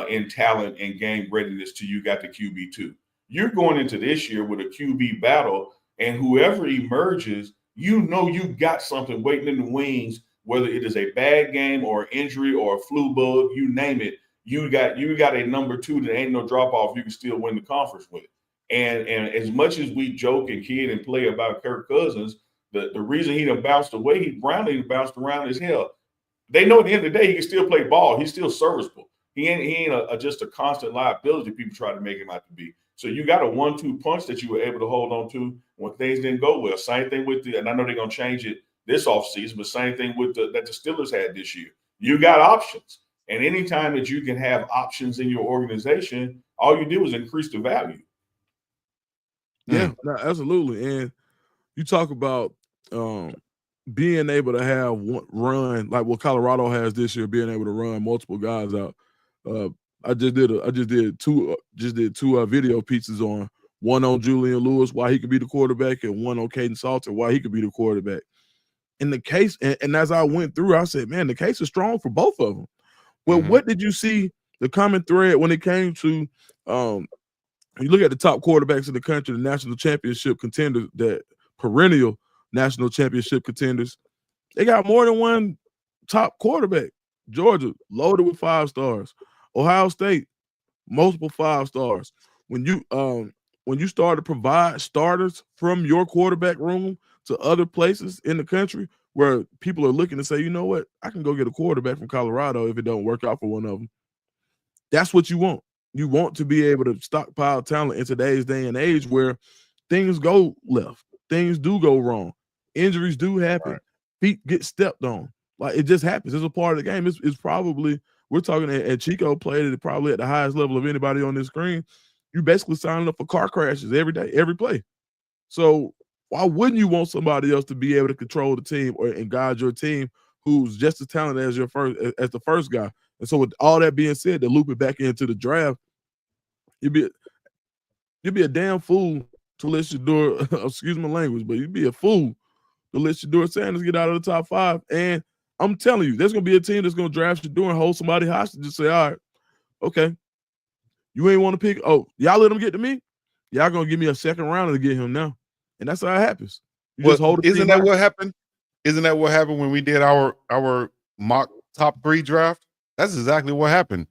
in talent and game readiness till you got to QB2. You're going into this year with a QB battle, and whoever emerges, you know you got something waiting in the wings, whether it is a bad game or an injury or a flu bug, you name it. You got a number 2 that ain't no drop-off you can still win the conference with. And as much as we joke and kid and play about Kirk Cousins, the reason he done bounced away, Brownlee bounced around as hell. They know at the end of the day he can still play ball. He's still serviceable. He ain't just a constant liability people try to make him out to be. So you got a 1-2 punch that you were able to hold on to when things didn't go well. Same thing with and I know they're gonna change it this offseason, but same thing with that the Steelers had this year. You got options. And anytime that you can have options in your organization, all you do is increase the value. Yeah, no, absolutely. And you talk about being able to have one run like what Colorado has this year, being able to run multiple guys out. I just did two video pieces on one on Julian Lewis, why he could be the quarterback, and one on Caden Salter, why he could be the quarterback. In the case, and as I went through, I said, man, the case is strong for both of them. Well, what did you see the common thread when it came to you look at the top quarterbacks in the country, the national championship contenders, that perennial national championship contenders, they got more than one top quarterback. Georgia, loaded with 5 stars. Ohio State, multiple 5 stars. When you start to provide starters from your quarterback room to other places in the country where people are looking to say, you know what, I can go get a quarterback from Colorado if it don't work out for one of them. That's what you want. You want to be able to stockpile talent in today's day and age where things go left, things do go wrong, injuries do happen, right. Feet get stepped on. Like, it just happens. It's a part of the game. It's probably, we're talking at CHICO played it probably at the highest level of anybody on this screen. You basically signing up for car crashes every day, every play. So why wouldn't you want somebody else to be able to control the team and guide your team who's just as talented as the first guy? And so with all that being said, to loop it back into the draft, you'd be a damn fool to let Shedeur, excuse my language, but you'd be a fool to let Shedeur Sanders get out of the top 5. And I'm telling you, there's going to be a team that's going to draft Shedeur and hold somebody hostage and say, all right, okay, you ain't want to pick. Oh, y'all let him get to me? Y'all going to give me a second rounder to get him now. And that's how it happens. You just hold isn't that what happened? Isn't that what happened when we did our mock top 3 draft? That's exactly what happened.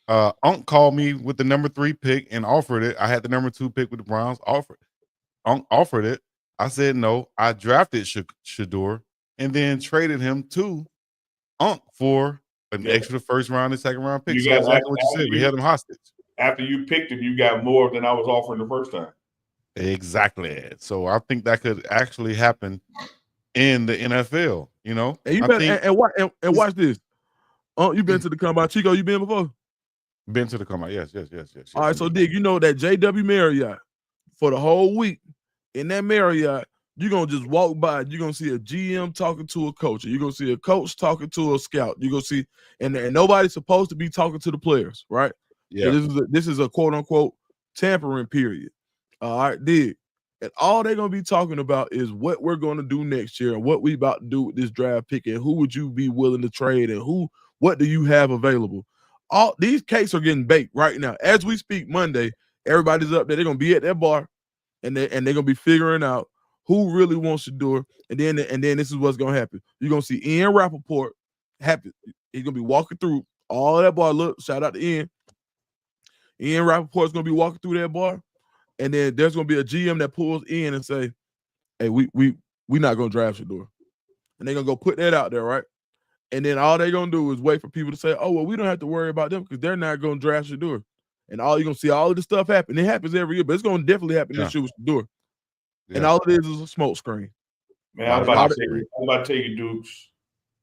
Unc called me with the number 3 pick and offered it. I had the number 2 pick with the Browns. Unc offered it. I said no. I drafted Shedeur and then traded him to Unc for an extra first round and second round pick. So exactly what you said. We held him hostage. After you picked him, you got more than I was offering the first time. Exactly. So I think that could actually happen in the NFL. You know, and you better watch this. You been to the combine, CHICO? You been before? Been to the combine. Yes. All right, so Dig, you know that JW Marriott for the whole week in that Marriott, you're gonna just walk by, you're gonna see a GM talking to a coach, you're gonna see a coach talking to a scout, you're gonna see, and nobody's supposed to be talking to the players, right? Yeah. So this is a quote unquote tampering period. All right, Dig. And all they're gonna be talking about is what we're gonna do next year and what we about to do with this draft pick and who would you be willing to trade and what do you have available? All these cakes are getting baked right now. As we speak Monday, everybody's up there. They're gonna be at that bar and they're gonna be figuring out who really wants to do it. And then this is what's gonna happen. You're gonna see Ian Rappaport happen. He's gonna be walking through all that bar. Look, shout out to Ian. Ian Rappaport's gonna be walking through that bar, and then there's gonna be a GM that pulls in and say, hey, we not gonna draft Shedeur. And they're gonna go put that out there, right? And then all they're going to do is wait for people to say, oh, well, we don't have to worry about them because they're not going to draft Shedeur. And all you're going to see all of this stuff happen. It happens every year, but it's going to definitely happen this year with Shedeur. Yeah. And all it is a smoke screen. Man, I'm about to tell you, Dukes,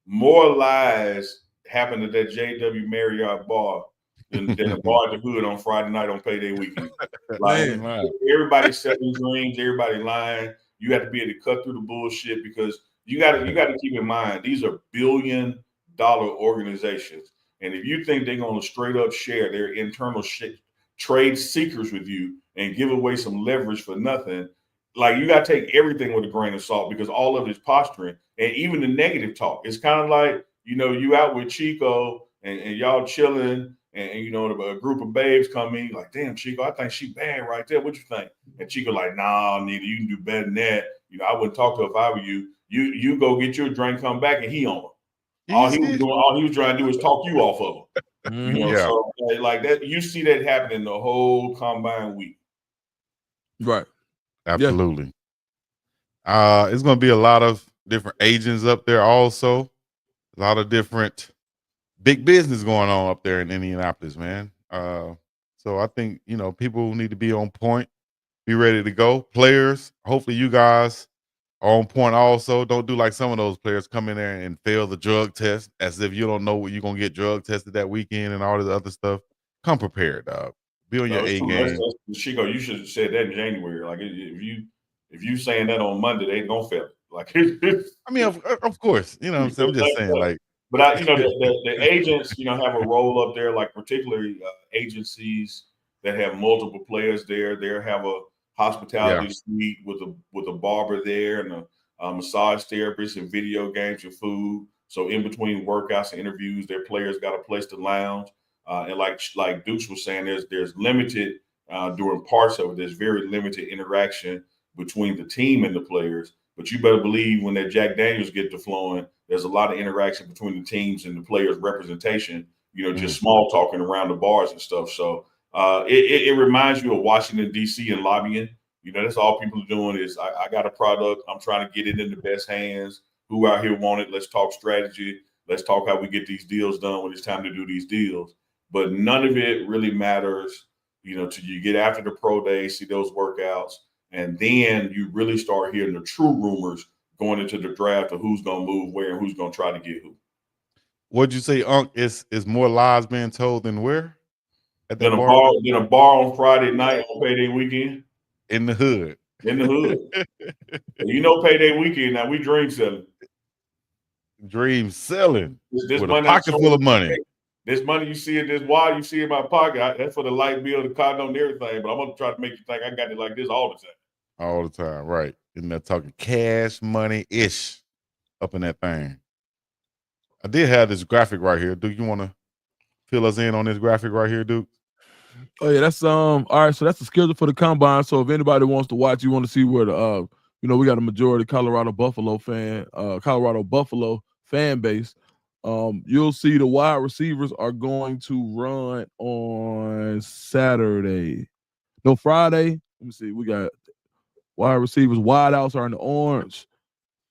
more lies happen at that JW Marriott bar than a bar at the hood on Friday night on payday weekend. Like, everybody selling dreams, everybody lying. You have to be able to cut through the bullshit because you got to keep in mind, these are billion-dollar organizations. And if you think they're going to straight up share their internal trade secrets with you and give away some leverage for nothing. Like, you got to take everything with a grain of salt, because all of it is posturing, and even the negative talk. It's kind of like, you out with Chico and y'all chilling, and a group of babes come in, like, damn, Chico, I think she bad right there. What you think? And Chico like, nah, nigga, you can do better than that. I wouldn't talk to her if I were you. You go get your drink, come back, and he on her. All he was trying to do is talk you off of her. So like that, you see that happening the whole combine week. Right. Absolutely. Yeah. It's going to be a lot of different agents up there also. A lot of different big business going on up there in Indianapolis, man. So I think, people need to be on point, be ready to go. Players, hopefully you guys are on point also. Don't do like some of those players come in there and fail the drug test as if you don't know what you're going to get drug tested that weekend and all this other stuff. Come prepared, dog. Be on your A game. Chico, you should have said that in January. Like, if you saying that on Monday, they gonna fail. Like, I mean, of course, what I'm saying. I'm just saying, like, but the agents, have a role up there, like particularly agencies that have multiple players there. They have a hospitality suite with a barber there and a massage therapist and video games and food. So in between workouts and interviews, their players got a place to lounge. And like Dukes was saying, there's limited during parts of it. There's very limited interaction between the team and the players. But you better believe when that Jack Daniels get to flowing, there's a lot of interaction between the teams and the players' representation. Just small talking around the bars and stuff. So it reminds you of Washington D.C. and lobbying. That's all people are doing is I got a product. I'm trying to get it in the best hands. Who out here want it? Let's talk strategy. Let's talk how we get these deals done when it's time to do these deals. But none of it really matters, till you get after the pro day, see those workouts, and then you really start hearing the true rumors going into the draft of who's going to move where and who's going to try to get who. What'd you say, Unc? Is more lies being told than where? At the bar? Then a bar on Friday night on payday weekend? In the hood. In the hood. Payday weekend, now we dream selling. Dream selling. This with a pocket full of money. This money you see in this wire, you see in my pocket, that's for the light bill, the condo, and everything. But I'm going to try to make you think I got it like this all the time. All the time, right. Isn't that talking cash money-ish up in that thing? I did have this graphic right here. Duke, you want to fill us in on this graphic right here, Duke? Oh, yeah, that's all right, so that's the schedule for the combine. So if anybody wants to watch, you want to see where the we got a majority Colorado Buffalo fan base. You'll see the wide receivers are going to run on Saturday. No, Friday. Let me see. We got wide receivers. Wide outs are in the orange.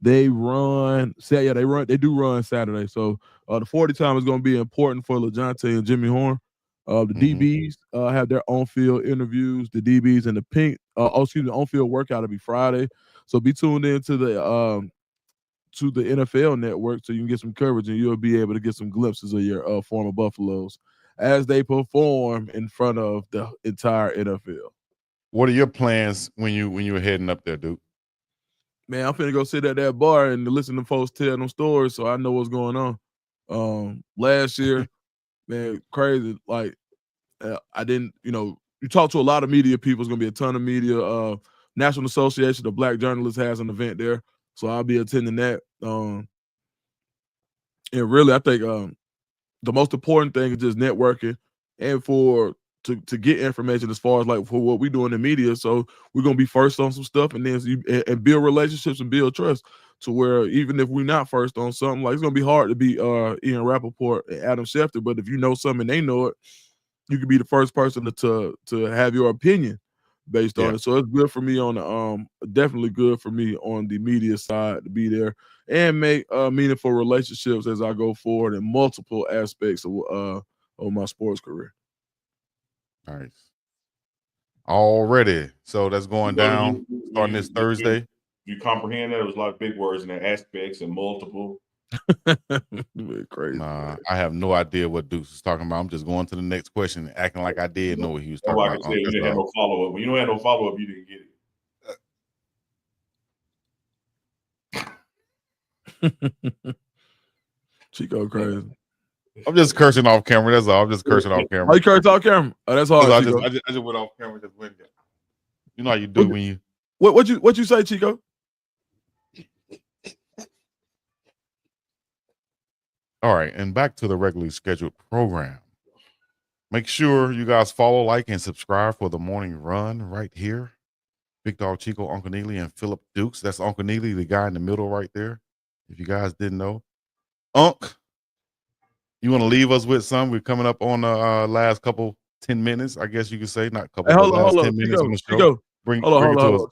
They run. They do run Saturday. So the 40 time is going to be important for LeJohntay and Jimmy Horn. The DBs have their on-field interviews. The DBs and the pink. The on-field workout will be Friday. So be tuned in to the NFL network so you can get some coverage and you'll be able to get some glimpses of your former Buffaloes as they perform in front of the entire NFL. What are your plans when you're heading up there, Duke? Man, I'm finna go sit at that bar and listen to folks tell them stories so I know what's going on. Last year, man, crazy. Like, I didn't, you talk to a lot of media people. It's going to be a ton of media. National Association of Black Journalists has an event there. So I'll be attending that. And really, I think the most important thing is just networking and to get information as far as like for what we do in the media. So we're gonna be first on some stuff, and then and build relationships and build trust to where even if we're not first on something, like it's gonna be hard to be Ian Rappaport and Adam Schefter, but if you know something and they know it, you could be the first person to have your opinion based on it. So it's good for me on definitely good for me on the media side to be there and make meaningful relationships as I go forward in multiple aspects of my sports career. Nice. Already. So that's going down starting this Thursday. You comprehend that? It was a lot of big words in there, aspects and multiple. Crazy. Nah, I have no idea what Dukes is talking about. I'm just going to the next question, acting like I did know what he was talking about. I can say you didn't have no follow-up. When you don't have no follow-up, you didn't get it. Chico crazy. I'm just cursing off camera. That's all. I'm just cursing off camera. Oh, you cursing off camera? Oh, that's hard. I just went off camera. Just went. You know how you do when you. What you say, Chico? All right, and back to the regularly scheduled program. Make sure you guys follow, like, and subscribe for the morning run right here. Big Dog Chico, Uncle Neely, and Philip Dukes. That's Uncle Neely, the guy in the middle right there. If you guys didn't know. Unc, you want to leave us with some? We're coming up on the last 10 minutes, I guess you could say. Not couple, hey, but last 10 minutes on the show. Chico, bring hold it to us.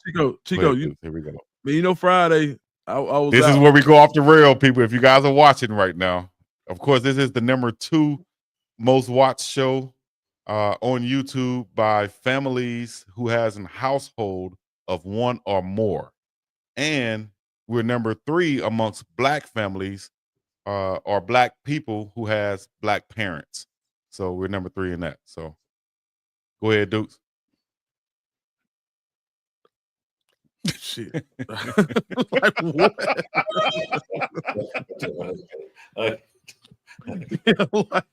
Chico, here we go. Man, you know Friday, I was This out. is where we go off the rail, people. If you guys are watching right now, of course, this is the number 2 most watched show on YouTube by families who has a household of 1 or more. And we're number 3 amongst black families or black people who has black parents. So we're number 3 in that. So go ahead, Dukes. Shit. Like what?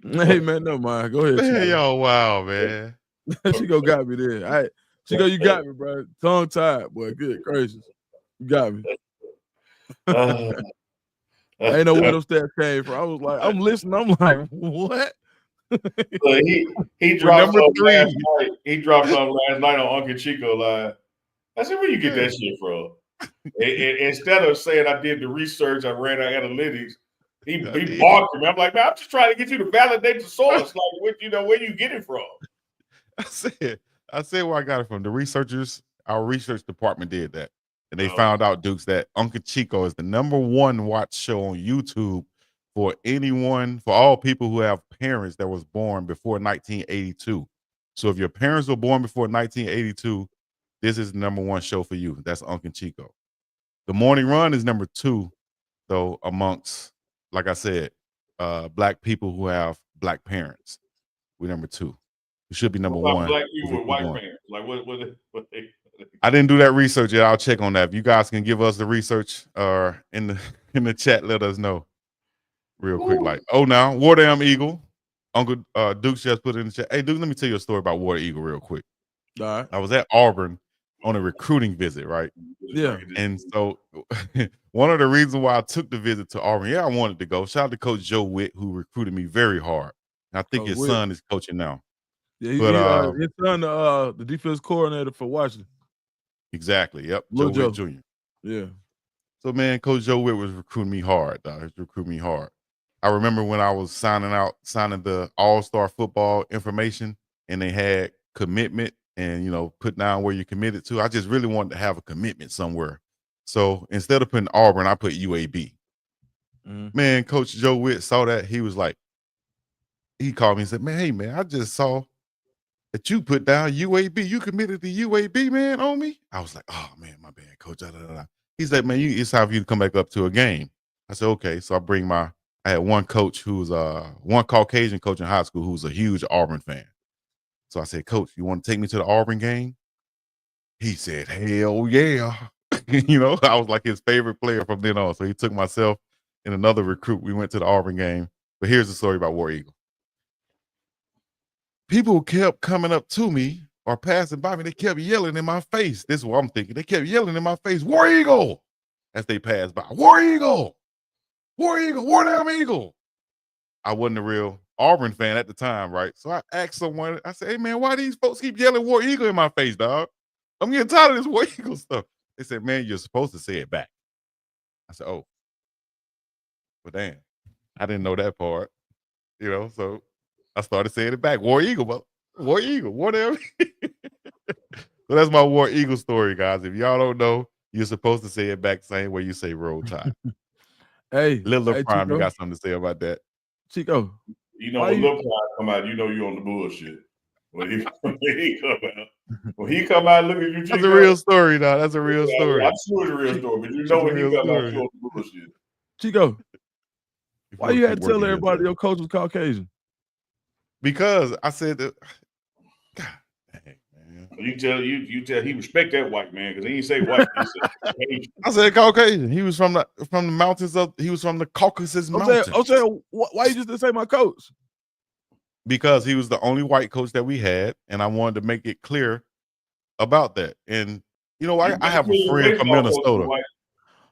Hey man, no mind. Go ahead. Hey, yo, wow, man. Chico got me there. All right. Chico, you got me, bro. Tongue tied, boy. Good gracious. You got me. I ain't know where those stats came from. I was like, I'm listening. I'm like, what? He dropped something last night. He dropped something last night on Uncle Chico Live. I said, where you get that shit from? Instead of saying I did the research, I ran our analytics, he barked me. I'm like, man, I'm just trying to get you to validate the source. Like, where you get it from? I said where I got it from. The researchers, our research department did that. And they found out, Dukes, that Uncle Chico is the number 1 watch show on YouTube for all people who have parents that was born before 1982. So if your parents were born before 1982, this is the number 1 show for you. That's Uncle Chico. The Morning Run is number 2, though, amongst, like I said, black people who have black parents. We're number 2. We should be number 1. Black people with white parents. Like what they I didn't do that research yet. I'll check on that. If you guys can give us the research or in the chat, let us know real quick. Like, now War Damn Eagle. Uncle Dukes just put it in the chat. Hey, Duke, let me tell you a story about War Eagle real quick. All right. I was at Auburn on a recruiting visit, right? Yeah. And so one of the reasons why I took the visit to Auburn, I wanted to go. Shout out to Coach Joe Witt, who recruited me very hard. And I think his son is coaching now. Yeah, his son, the defense coordinator for Washington. Exactly. Yep. Lil Joe Witt Jr. Yeah. So man, Coach Joe Witt was recruiting me hard, dog. He was recruiting me hard. I remember when I was signing the all-star football information and they had commitment and put down where you committed to. I just really wanted to have a commitment somewhere. So instead of putting Auburn, I put UAB. Man, Coach Joe Witt saw that. He was like, he called me and said, man, hey man, I just saw that you put down UAB. You committed to UAB, man, on me? I was like, oh, man, my bad, coach. He said, man, it's time for you to come back up to a game. I said, okay. So I had one coach who's one Caucasian coach in high school who's a huge Auburn fan. So I said, coach, you want to take me to the Auburn game? He said, hell yeah. I was like his favorite player from then on. So he took myself and another recruit. We went to the Auburn game. But here's the story about War Eagle. People kept coming up to me or passing by me. They kept yelling in my face. This is what I'm thinking. They kept yelling in my face, War Eagle, as they passed by. War Eagle, War Eagle, War Damn Eagle. I wasn't a real Auburn fan at the time, right? So I asked someone, I said, hey, man, why these folks keep yelling War Eagle in my face, dog? I'm getting tired of this War Eagle stuff. They said, man, you're supposed to say it back. I said, oh. But damn, I didn't know that part, so I started saying it back. War Eagle, but War Eagle, whatever. So that's my War Eagle story, guys. If y'all don't know, you're supposed to say it back the same way you say Roll Tide. Hey, Little Prime, Chico, you got something to say about that? Chico. When Lil Prime come out, you're on the bullshit. When he come out, look at you, Chico. That's a real story, dog. That's a real story. I'm sure it's a real story, but when he come out, you're on the bullshit. Chico, why you had to tell everybody your coach was Caucasian? Because I said that, God dang, man. man. You tell he respect that white man because he didn't say white. He said Caucasian. I said Caucasian. He was from the mountains of. He was from the Caucasus Mountains. I'm saying, why you just didn't say my coach? Because he was the only white coach that we had, and I wanted to make it clear about that. And you know, I have a friend from Minnesota.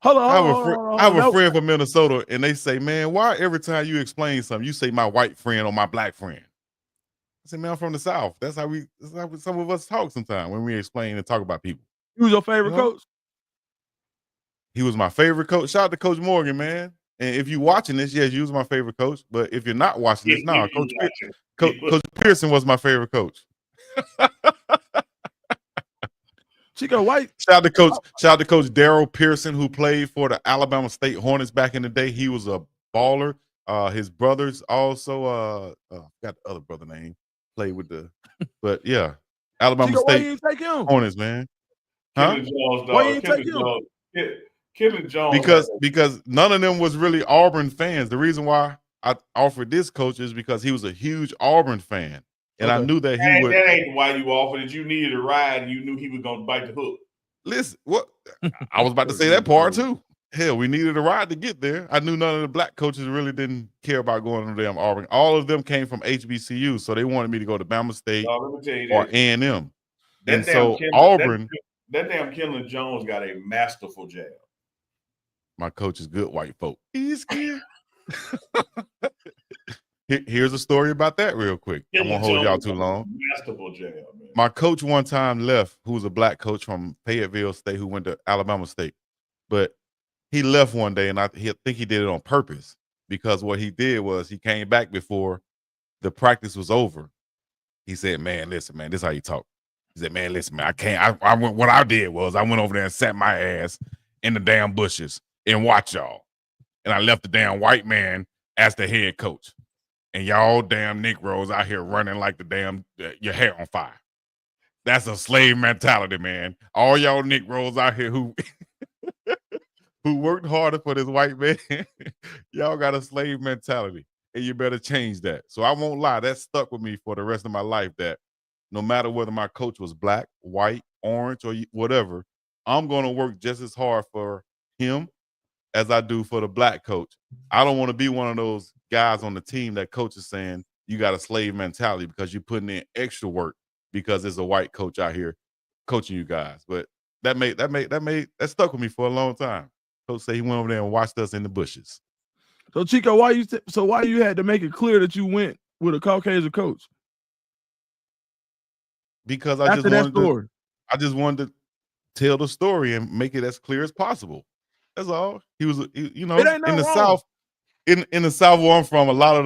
Hold on. I have a friend from Minnesota, and they say, "Man, why every time you explain something, you say my white friend or my black friend?" I said, "Man, I'm from the South. That's how some of us talk sometimes when we explain and talk about people." He was your favorite coach? He was my favorite coach. Shout out to Coach Morgan, man. And if you're watching this, yes, you was my favorite coach. But if you're not watching this, no, Coach Pearson was my favorite coach. Chico White. Shout out to Coach Daryl Pearson, who played for the Alabama State Hornets back in the day. He was a baller. His brothers also got the other brother name, played with but yeah, Alabama Chico, State why you take him? Hornets, man. Huh? Why you take him? Kevin Jones. Because none of them was really Auburn fans. The reason why I offered this coach is because he was a huge Auburn fan. And I knew that he would. That ain't why you offered it. You needed a ride and you knew he was going to bite the hook. Listen, what I was about to say that part too. Hell, we needed a ride to get there. I knew none of the black coaches really didn't care about going to damn Auburn. All of them came from HBCU, so they wanted me to go to Bama State or A&M. And so Auburn. That damn Kendall Jones got a masterful jab. My coach is good white folk. He's scared. Here's a story about that real quick. I won't hold y'all too long. Masterful jab, man. My coach one time left, who was a black coach from Fayetteville State who went to Alabama State. But he left one day, and I think he did it on purpose because what he did was he came back before the practice was over. He said, "Man, listen, man, this is how you talk." He said, "Man, listen, man, I can't. I went. What I did was I went over there and sat my ass in the damn bushes and watched y'all, and I left the damn white man as the head coach, and y'all damn Negroes out here running like the damn your hair on fire. That's a slave mentality, man. All y'all Negroes out here who." Who worked harder for this white man, y'all got a slave mentality, and you better change that. So I won't lie, that stuck with me for the rest of my life, that no matter whether my coach was black, white, orange, or whatever, I'm going to work just as hard for him as I do for the black coach. I don't want to be one of those guys on the team that coach is saying, you got a slave mentality because you're putting in extra work because there's a white coach out here coaching you guys. But that stuck with me for a long time. Coach said he went over there and watched us in the bushes. So Chico, why you had to make it clear that you went with a Caucasian coach? Because I just wanted to tell the story and make it as clear as possible. That's all. He was, you know, in the South, in the South where I'm from, a lot of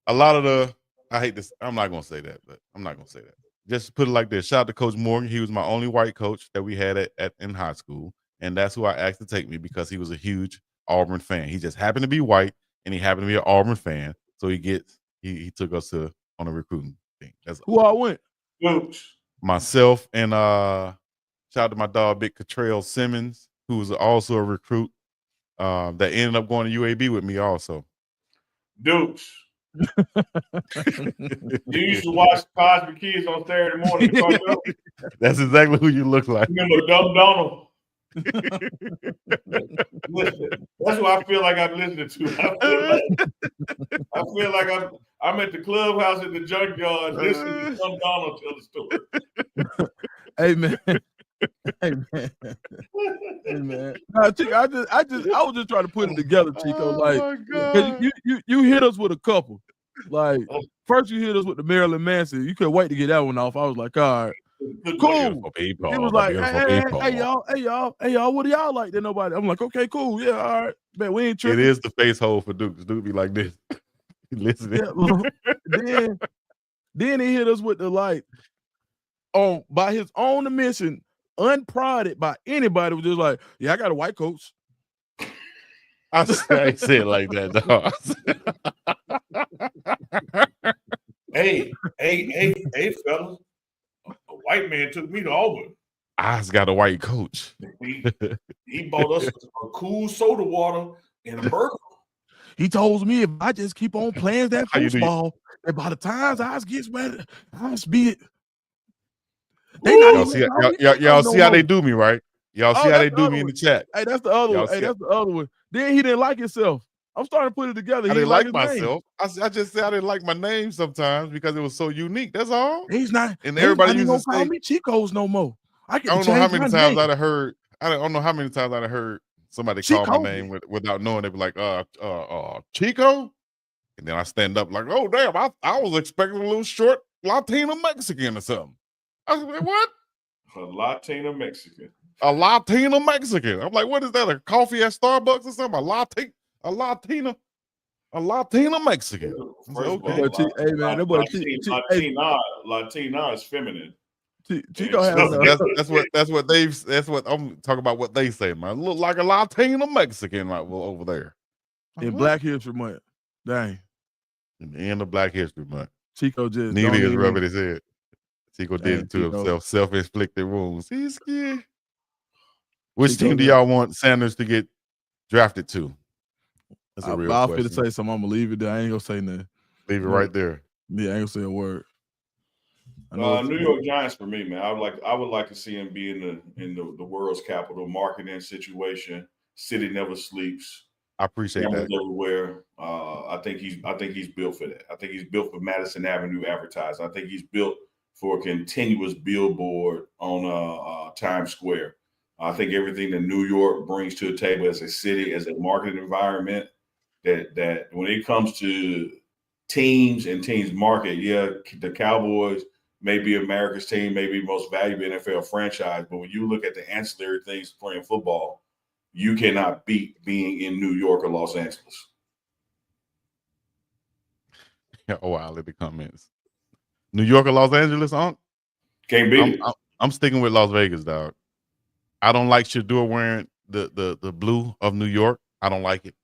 the. I hate this. I'm not gonna say that, but I'm not gonna say that. Just put it like this. Shout out to Coach Morgan. He was my only white coach that we had in high school. And that's who I asked to take me because he was a huge Auburn fan. He just happened to be white, and he happened to be an Auburn fan. So he took us on a recruiting thing. That's who I went. Myself and shout out to my dog Big Catrell Simmons, who was also a recruit that ended up going to UAB with me also. Dukes. You used to watch Cosby Kids on Saturday morning. That's exactly who you look like. Remember Dumb Donald? Listen, that's what I feel like I'm listening to. I feel like I'm at the clubhouse at the junkyard listening to Dumb Donald tell the story. Hey man. Hey man. Nah, Chico, I was just trying to put it together, Chico. Like you hit us with a couple. Like first you hit us with the Marilyn Manson. You couldn't wait to get that one off. I was like, all right. Cool. People, it was like, hey y'all, what do y'all like? That nobody. I'm like, okay, cool, yeah, all right. Man, we ain't tripping. It is the face hole for Dukes. Duke be like this. Listening. Yeah, then he hit us with the like, by his own admission, unprodded by anybody, was just like, yeah, I got a white coach. I say it like that, dog. Hey, fellas. A white man took me to Auburn. I's got a white coach. He bought us a cool soda water and a burger. He told me if I just keep on playing that football, and by the time I get ready, I be it. They not Y'all see how they do me, right? Y'all see how they do me in the chat. Hey, that's the other one. Hey, that's the other one. Then he didn't like himself. I'm starting to put it together. I He didn't like like myself. I just said I didn't like my name sometimes because it was so unique. That's all. He's not. And everybody used to call say me Chico's no more. I don't know how many times I'd have heard. I don't know how many times I'd have heard somebody call my name without knowing. They'd be like, Chico. And then I stand up like, oh, damn, I was expecting a little short Latino Mexican or something. I was like, what? A Latino Mexican. A Latino Mexican. I'm like, what is that? A coffee at Starbucks or something? A Latina Mexican. Okay. Hey man, that boy Latina is feminine. Chico has that's what I'm talking about. What they say, man. Look like a Latino Mexican right over there in Black History Month. Dang. In the end of Black History Month, Chico just Neely is rubbing his head. Chico did it to himself, self-inflicted wounds. He's scared. Which team do y'all want Sanders to get drafted to? That's a real question. I'll say something. I'm gonna leave it there. I ain't gonna say nothing. Leave it right there. Yeah, I ain't gonna say a word. New York Giants for me, man. I would like to see him be in the world's capital marketing situation. City never sleeps. I appreciate that. Everywhere. I think he's built for that. I think he's built for Madison Avenue advertising. I think he's built for a continuous billboard on Times Square. I think everything that New York brings to the table as a city, as a marketing environment, that when it comes to teams and teams market, yeah, the Cowboys may be America's team, maybe most valuable NFL franchise, but when you look at the ancillary things playing football, you cannot beat being in New York or Los Angeles. Oh, I'll let the comments. New York or Los Angeles, Unc? Can't beat it. I'm sticking with Las Vegas, dog. I don't like Shedeur wearing the blue of New York. I don't like it.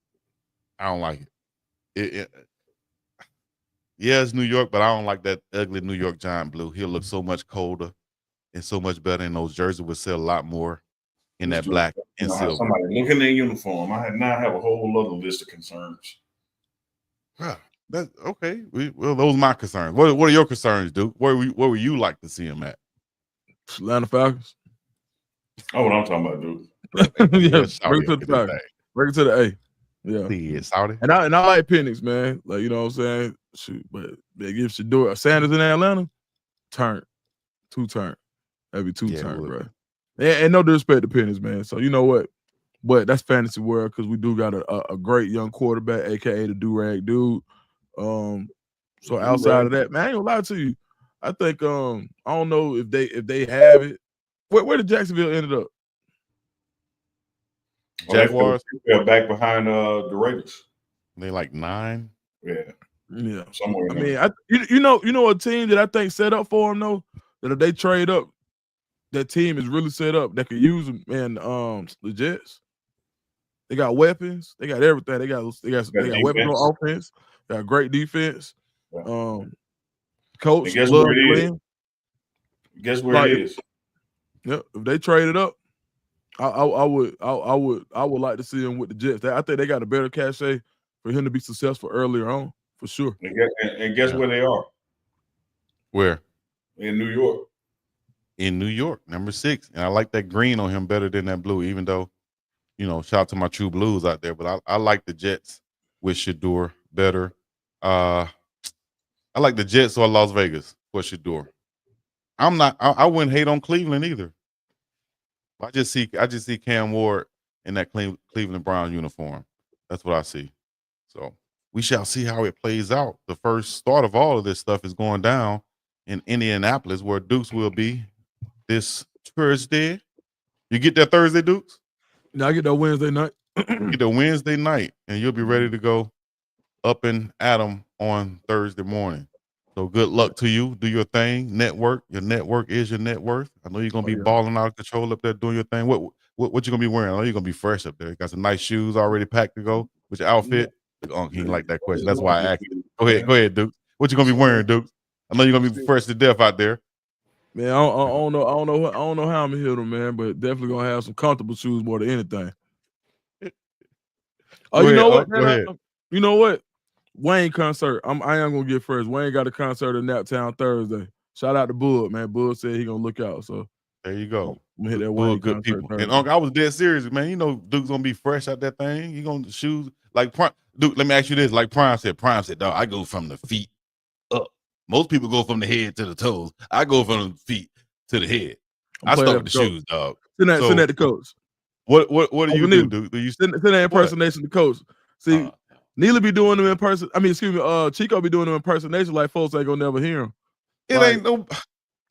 I don't like it. Yeah, it's New York, but I don't like that ugly New York Giant blue. He'll look so much colder and so much better, and those jerseys would sell a lot more in that black and silver. Somebody look in their uniform. I now have a whole other list of concerns. That's okay. Well, those are my concerns. What are your concerns, Duke? Where would you like to see him at? Atlanta Falcons. Oh, what I'm talking about, Duke. Yeah, bring it to the Falcons. Bring it to the A. Yeah, Saudi. And I like Penix, man. Like, you know what I'm saying? Shoot, but they give Shedeur Sanders in Atlanta. Two turn. That'd be two turn, bro. And no disrespect to Penix, man. So you know what? But that's fantasy world because we do got a great young quarterback, aka the do-rag dude. So outside of that, man, I ain't gonna lie to you. I think I don't know if they have it. Where did Jacksonville ended up? Jaguars. They're back behind the Raiders. They like 9. Yeah. Somewhere. I mean, you know a team that I think set up for them though. That if they trade up, that team is really set up that could use them. And the Jets. They got weapons. They got everything. They got weapons on offense. They got great defense. Coach, guess where it is. Guess where it is. Yeah, if they trade it up, I would like to see him with the Jets. I think they got a better cachet for him to be successful earlier on, for sure. And guess where they are? Where? In New York. In New York, number 6. And I like that green on him better than that blue, even though, you know, shout out to my true blues out there. But I like the Jets with Shedeur better. I like the Jets or Las Vegas for Shedeur. I wouldn't hate on Cleveland either. I just see Cam Ward in that Cleveland Browns uniform. That's what I see. So we shall see how it plays out. The first start of all of this stuff is going down in Indianapolis, where Dukes will be this Thursday. You get that Thursday, Dukes? No, I get that Wednesday night. Get the Wednesday night, and you'll be ready to go up and at 'em on Thursday morning. So good luck to you. Do your thing. Network. Your network is your net worth. I know you're gonna be balling out of control up there doing your thing. What you gonna be wearing? I know you're gonna be fresh up there. You got some nice shoes already packed to go with your outfit. He didn't like that question. That's why I asked you. Go ahead, Duke. What you gonna be wearing, Duke? I know you're gonna be fresh to death out there. Man, I don't know how I'm gonna hit them, man, but definitely gonna have some comfortable shoes more than anything. Oh, you know what? You know what? Wayne concert. I am gonna get first. Wayne got a concert in Naptown Thursday. Shout out to Bull, man. Bull said he gonna look out. So there you go. I'm hit that Bull, good people. And I was dead serious, man. You know, Duke's gonna be fresh out that thing. He gonna shoot like Prime. Duke, let me ask you this: like Prime said, dog, I go from the feet up. Most people go from the head to the toes. I go from the feet to the head. I start with the shoes, dog. Send that to coach. What do you do, Duke? Do you send that impersonation to coach? See, Neely be doing them in person. I mean, excuse me, Chico be doing them impersonation like folks ain't gonna never hear him. It ain't no.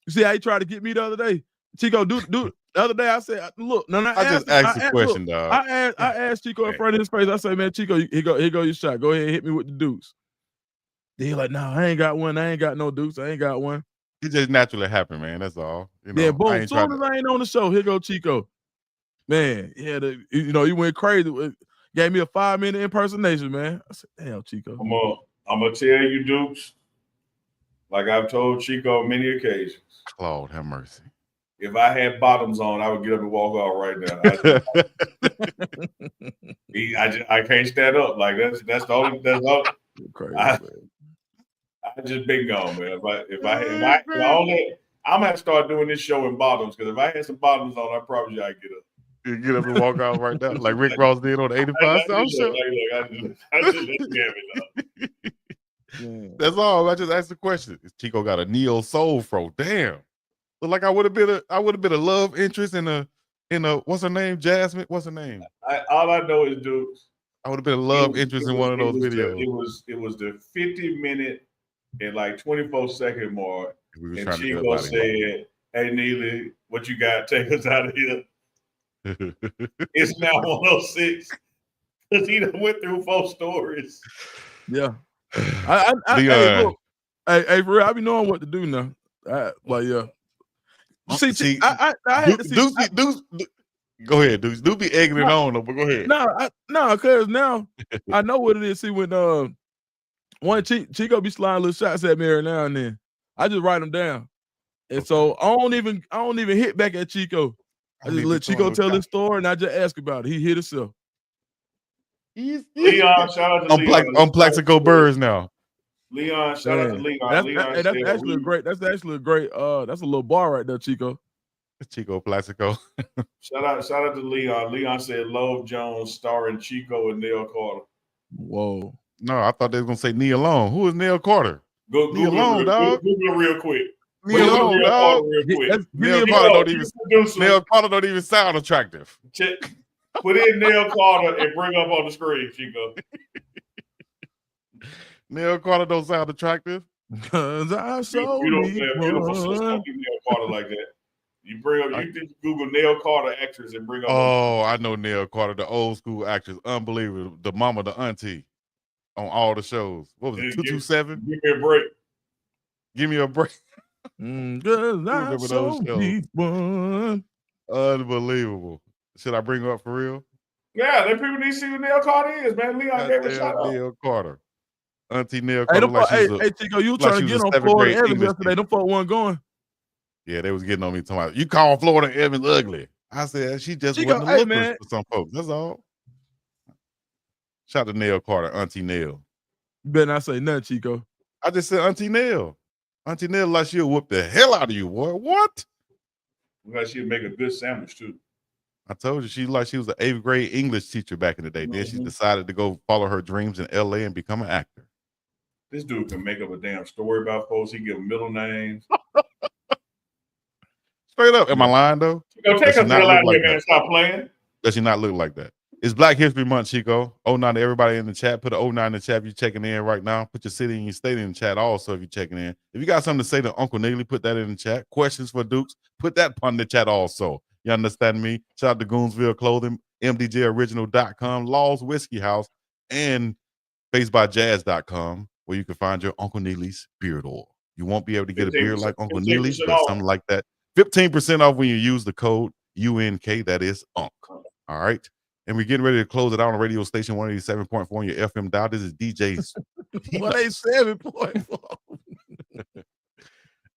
You see how he tried to get me the other day? Chico, do the other day I said, look, I just asked the question, dog. I asked Chico in front of his face. I said, man, Chico, here go your shot. Go ahead and hit me with the deuce. Then he like, nah, I ain't got one. I ain't got no deuce. I ain't got one. It just naturally happened, man. That's all. You know, yeah, boom. As soon as I ain't on the show, here go Chico. Man, yeah, he went crazy. Gave me a 5-minute impersonation, man. I said, damn, Chico. I'm gonna tell you, Dukes, like I've told Chico many occasions. Lord have mercy. If I had bottoms on, I would get up and walk off right now. I can't stand up. Like that's all. Crazy, I just been gone, man. But if I I'm gonna have to start doing this show in bottoms, because if I had some bottoms on, I probably I'd get up. You get up and walk out right now, like Rick Ross did on the 85 South show. I just let it up. That's all. I just asked the question. Chico got a neo soul fro. Damn. Look like I would have been a love interest in a what's her name? Jasmine. What's her name? All I know is, dude, I would have been a love interest in one of those videos. It was the 50-minute and like 24-second mark. And Chico said, "Hey Neely, what you got? Take us out of here." It's now 106 because he done went through 4 stories. Yeah. Hey, for real, I be knowing what to do now. Yeah. See, Deuce, go ahead, Deuce. Deuce be egging it on, though, but go ahead. No, because now I know what it is. See, when one Chico be sliding little shots at me every now and then, I just write them down, and so I don't even hit back at Chico. I just let Chico tell his story, and I just ask about it. He hit himself. Leon, shout out to Leon. On Plaxico Birds now. Leon, shout out to Leon. That's actually a great. That's a little bar right there, Chico. Chico Plaxico. shout out to Leon. Leon said Love Jones starring Chico and Neil Carter. Whoa. No, I thought they was gonna say Neil Long. Who is Neil Carter? Google Long, dog. Google real quick. Neil Long, dog. Neil Carter don't even sound attractive. Put in Neil Carter and bring up on the screen, Chico. Neil Carter don't sound attractive. Cause I saw beautiful sister Neil Carter like that. You just Google Neil Carter actress and bring up. Oh, I know Neil Carter, the old school actress, unbelievable. The mama, the auntie, on all the shows. What was it? 227. Give me a break. Give me a break. Cause I saw deep one. Unbelievable. Should I bring her up for real? Yeah, them people need to see who Neil Carter is, man. Leon gave a shout out. Neil Carter. Auntie Neil Carter. Hey, Chico, you trying to get on Florida Evans yesterday. Them folk wasn't going. Yeah, they was getting on me talking about, you call Florida Evans ugly. I said, she just wasn't a looker for some folks. That's all. Shout out to Neil Carter, Auntie Neil. You better not say nothing, Chico. I just said Auntie Neil. Auntie Neil like she'll whoop the hell out of you, boy. What? Like she'll make a good sandwich, too. I told you, she was an 8th grade English teacher back in the day. Then she decided to go follow her dreams in LA and become an actor. This dude can make up a damn story about folks. He give them middle names. Straight up. Am I lying, though? Chico, take us real out here, man. Stop playing. Does she not look like that? It's Black History Month, Chico. 09 to everybody in the chat. Put a 09 in the chat if you're checking in right now. Put your city and your state in the chat also if you're checking in. If you got something to say to Uncle Neely, put that in the chat. Questions for Dukes, put that in the chat also. You understand me? Shout out to Goonsville Clothing, MDJOriginal.com, Law's Whiskey House, and FaceByJazz.com, where you can find your Uncle Neely's beard oil. You won't be able to get a beard like Uncle Neely's, but something like that. 15% off when you use the code UNK, that is UNK. All right. And we're getting ready to close it out on radio station 187.4 on your FM dial. This is DJ's 187.4.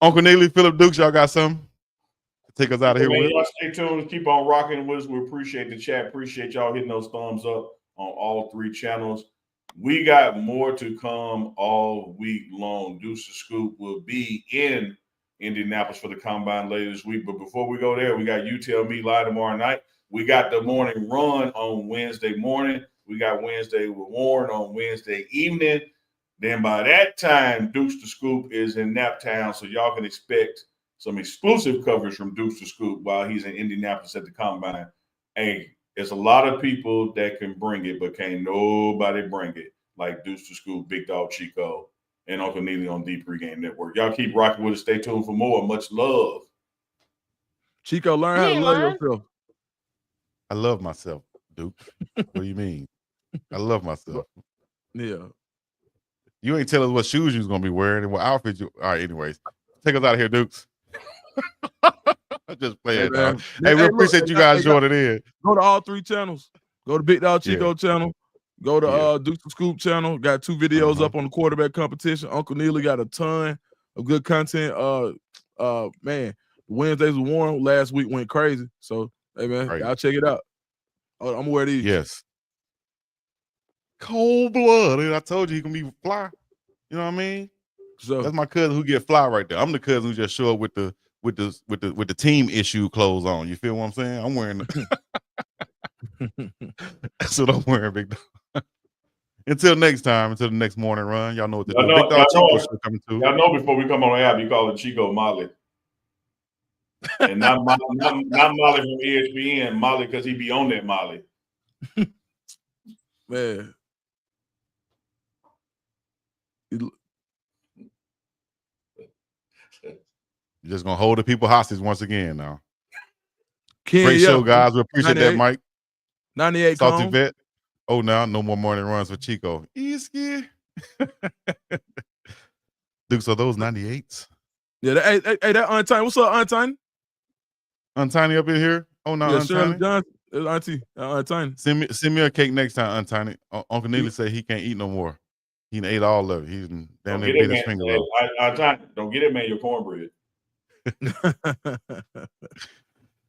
Uncle Neely, Philip Dukes, y'all got something? Take us out of here with. Y'all stay tuned. Keep on rocking with us. We appreciate the chat. Appreciate y'all hitting those thumbs up on all 3 channels. We got more to come all week long. Deuce the Scoop will be in Indianapolis for the combine later this week. But before we go there, we got You Tell Me Live tomorrow night. We got the morning run on Wednesday morning. We got Wednesday with Warren on Wednesday evening. Then by that time, Dukes to Scoop is in Naptown, so y'all can expect some exclusive coverage from Dukes to Scoop while he's in Indianapolis at the combine. Hey, there's a lot of people that can bring it, but can't nobody bring it like Dukes to Scoop, Big Dog Chico, and Uncle Neely on D Pregame Network. Y'all keep rocking with us. Stay tuned for more. Much love. Chico, learn how to love yourself. I love myself, Duke. What do you mean? I love myself. Yeah. You ain't tell us what shoes you was gonna be wearing and what outfit you. All right, anyways, take us out of here, Dukes. I'm just playing. Hey, we appreciate you guys joining in. Go to all 3 channels. Go to Big Dog Chico channel. Go to Dukes to Scoop channel. Got 2 videos up on the quarterback competition. Uncle Neely got a ton of good content. Man, Wednesdays with Warren last week went crazy. So hey man, y'all check it out. Oh, I'm gonna wear these. Yes. Cold blooded. I told you he can be fly. You know what I mean? So that's my cousin who get fly right there. I'm the cousin who just show up with the team issue clothes on. You feel what I'm saying? I'm wearing that's what I'm wearing, Big Dog. Until next time, until the next morning run. Y'all know what to do. Big Dog Chico show coming too. Y'all know before we come on the app, you call it Chico Molly. And not Molly from ESPN, Molly because he be on that Molly. Man. You're just gonna hold the people hostage once again now. Great show, guys. We appreciate that, Mike. 98 Salty Cone. Vet. Oh, now no more morning runs for Chico. Easy. Dukes, are those 98s? Yeah, that Untiny. What's up, Untiny? Untiny up in here? Oh, no, yeah, Untiny. Johnson, Auntie, Untiny. Send me a cake next time, Untiny. Uncle Neely said he can't eat no more. He ate all of it. He's damn near bit his finger off. Don't get it, man, your cornbread.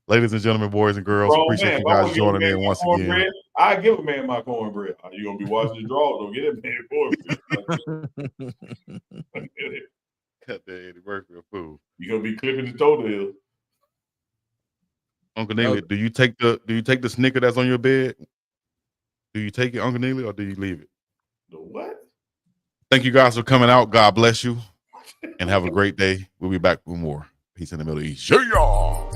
Ladies and gentlemen, boys and girls, appreciate you guys joining in once again. I give a man my cornbread. Are you gonna be washing the drawers? Don't get it, man, cornbread. Cut that Eddie Murphy a fool. You gonna be clipping the toenail. Uncle Neely, do you take the Snicker that's on your bed? Do you take it, Uncle Neely, or do you leave it? The what? Thank you guys for coming out. God bless you, and have a great day. We'll be back with more. Peace in the Middle East. See y'all.